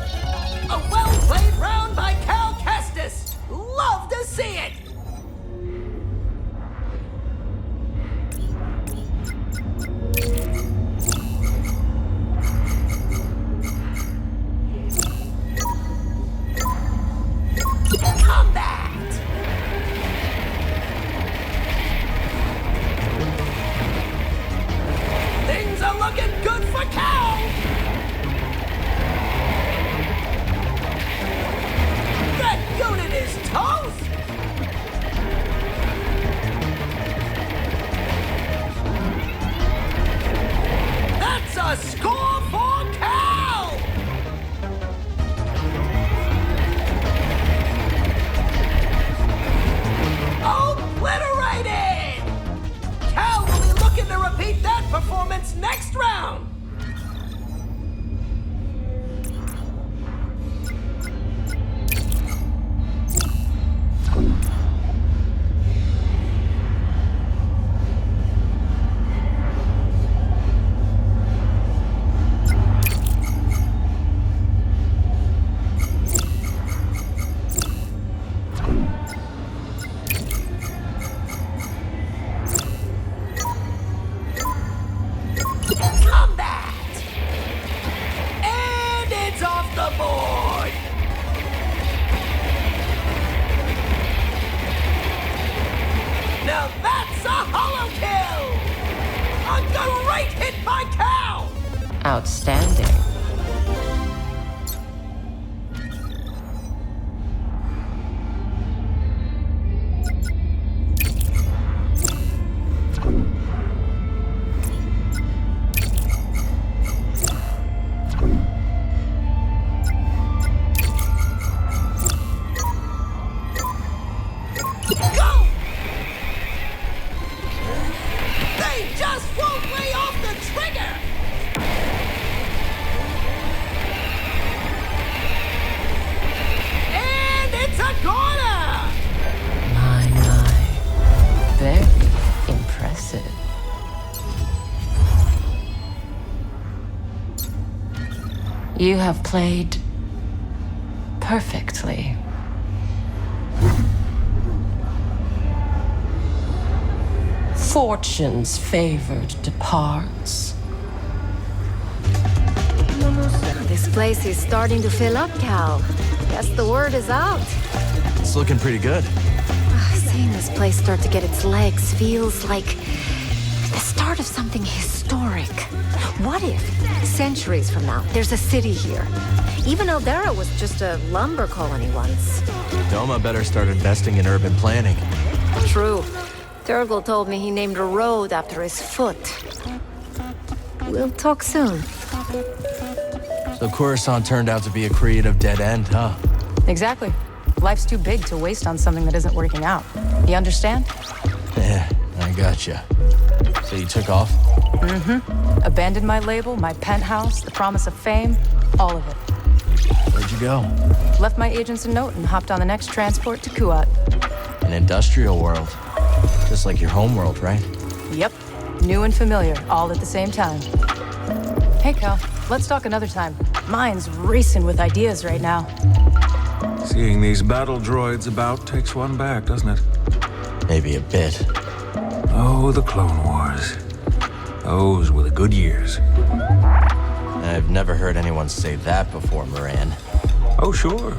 A well-played round by Cal Kestis! Love to see it! Combat! Things are looking good for Cal! the board! Now that's a hollow kill! A great hit by Cal! Outstanding. You have played perfectly. Fortune's favored departs. This place is starting to fill up, Cal. Guess the word is out. It's looking pretty good. Seeing this place start to get its legs feels like the start of something historic. What if, centuries from now, there's a city here? Even Aldera was just a lumber colony once. Doma better start investing in urban planning. True. Turgle told me he named a road after his foot. We'll talk soon. So Coruscant turned out to be a creative dead end, huh? Exactly. Life's too big to waste on something that isn't working out. You understand? Yeah, I gotcha. So you took off? Mm-hmm. Abandoned my label, my penthouse, the promise of fame, all of it. Where'd you go? Left my agents a note and hopped on the next transport to Kuat. An industrial world. Just like your home world, right? Yep. New and familiar, all at the same time. Hey, Cal, let's talk another time. Mine's racing with ideas right now. Seeing these battle droids about takes one back, doesn't it? Maybe a bit. Oh, the Clone Wars. Those were the good years. I've never heard anyone say that before, Moran. Oh, sure.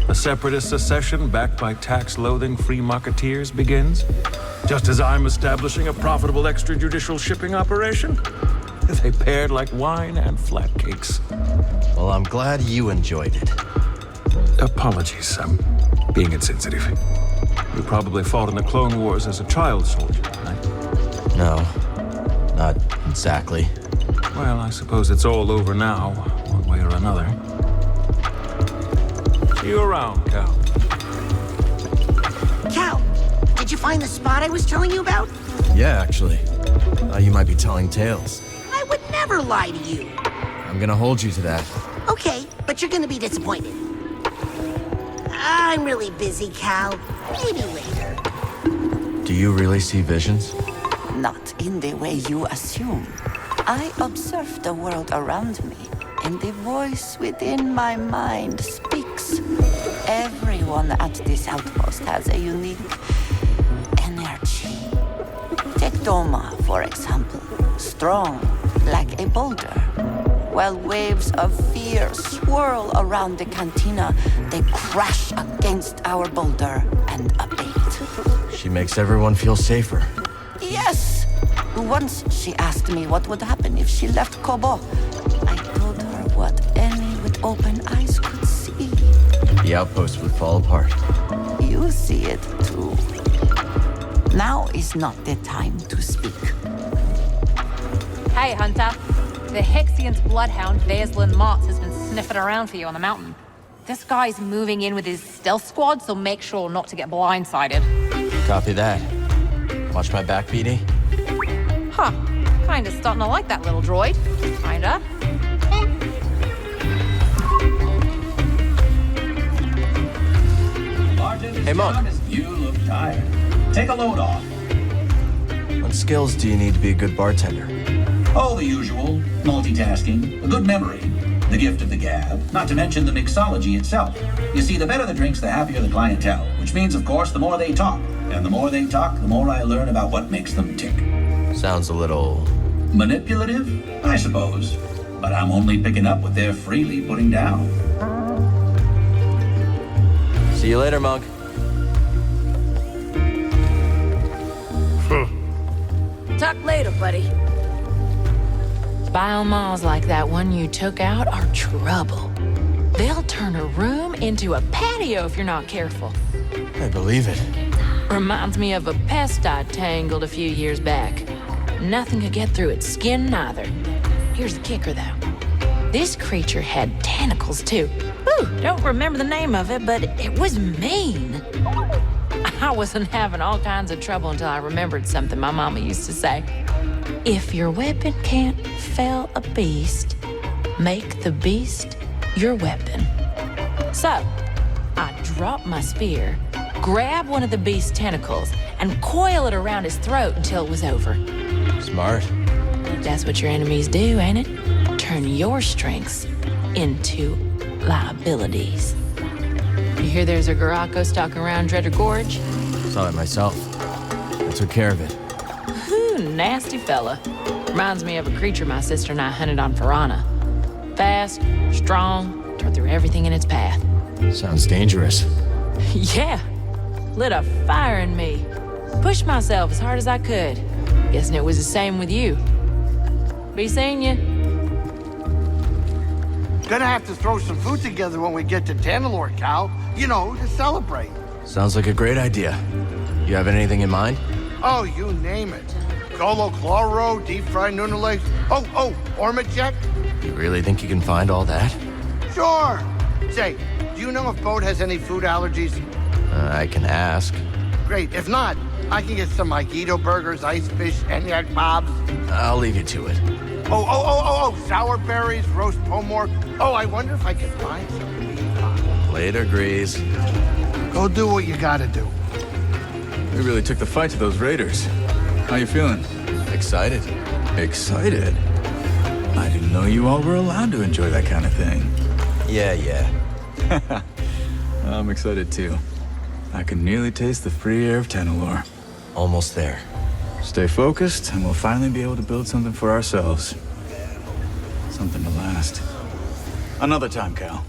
A separatist secession backed by tax-loathing free marketeers begins. Just as I'm establishing a profitable extrajudicial shipping operation. They paired like wine and flat cakes. Well, I'm glad you enjoyed it. Apologies, I'm being insensitive. You probably fought in the Clone Wars as a child soldier, right? No, not exactly. Well, I suppose it's all over now, one way or another. See you around, Cal. Cal, did you find the spot I was telling you about? Yeah, actually. You might be telling tales. I would never lie to you. I'm gonna hold you to that. Okay, but you're gonna be disappointed. I'm really busy, Cal. Maybe later. Do you really see visions? Not in the way you assume. I observe the world around me, and the voice within my mind speaks. Everyone at this outpost has a unique energy. Take Doma, for example. Strong, like a boulder. While waves of fear swirl around the cantina, they crash against our boulder and abate. She makes everyone feel safer. Yes! Once she asked me what would happen if she left Koboh. I told her what any with open eyes could see. The outpost would fall apart. You see it too. Now is not the time to speak. Hey, Hunter. The Hexian's bloodhound, Vaslin Martz, has been sniffing around for you on the mountain. This guy's moving in with his stealth squad, so make sure not to get blindsided. Copy that. Watch my back, BD. Huh. Kinda starting to like that little droid. Kinda. Hey, Monk. You look tired. Take a load off. What skills do you need to be a good bartender? Oh, the usual. Multitasking, a good memory, the gift of the gab, not to mention the mixology itself. You see, the better the drinks, the happier the clientele, which means, of course, the more they talk. And the more they talk, the more I learn about what makes them tick. Sounds a little... manipulative, I suppose. but I'm only picking up what they're freely putting down. See you later, Monk. Talk later, buddy. Biomaws like that one you took out are trouble. They'll turn a room into a patio if you're not careful. I believe it. Reminds me of a pest I tangled a few years back. Nothing could get through its skin neither. Here's the kicker, though. This creature had tentacles, too. Ooh, don't remember the name of it, but it was mean. I wasn't having all kinds of trouble until I remembered something my mama used to say. If your weapon can't fell a beast, make the beast your weapon. So, I drop my spear, grab one of the beast's tentacles, and coil it around his throat until it was over. Smart. That's what your enemies do, ain't it? Turn your strengths into liabilities. You hear there's a Garako stalking around Dreader Gorge? Saw it myself. I took care of it. Ooh, nasty fella. Reminds me of a creature my sister and I hunted on Piranha. Fast, strong, tore through everything in its path. Sounds dangerous. Yeah. Lit a fire in me. Pushed myself as hard as I could. Guessing it was the same with you. Be seeing you. Gonna have to throw some food together when we get to Tanalorr, Cal. You know, to celebrate. Sounds like a great idea. You have anything in mind? Oh, you name it. Golo Claro, deep fried Nuna legs. Oh, Ormajet? You really think you can find all that? Sure. Say, do you know if Boat has any food allergies? I can ask. Great. If not, I can get some Aikido burgers, ice fish, Eniac bobs. I'll leave you to it. Oh, sour berries, roast pomor. Oh, I wonder if I can find some. Later, Grease. Go do what you gotta do. We really took the fight to those raiders. How you feeling? Excited. Excited? I didn't know you all were allowed to enjoy that kind of thing. Yeah. I'm excited too. I can nearly taste the free air of Tanalorr. Almost there. Stay focused, and we'll finally be able to build something for ourselves. Something to last. Another time, Cal.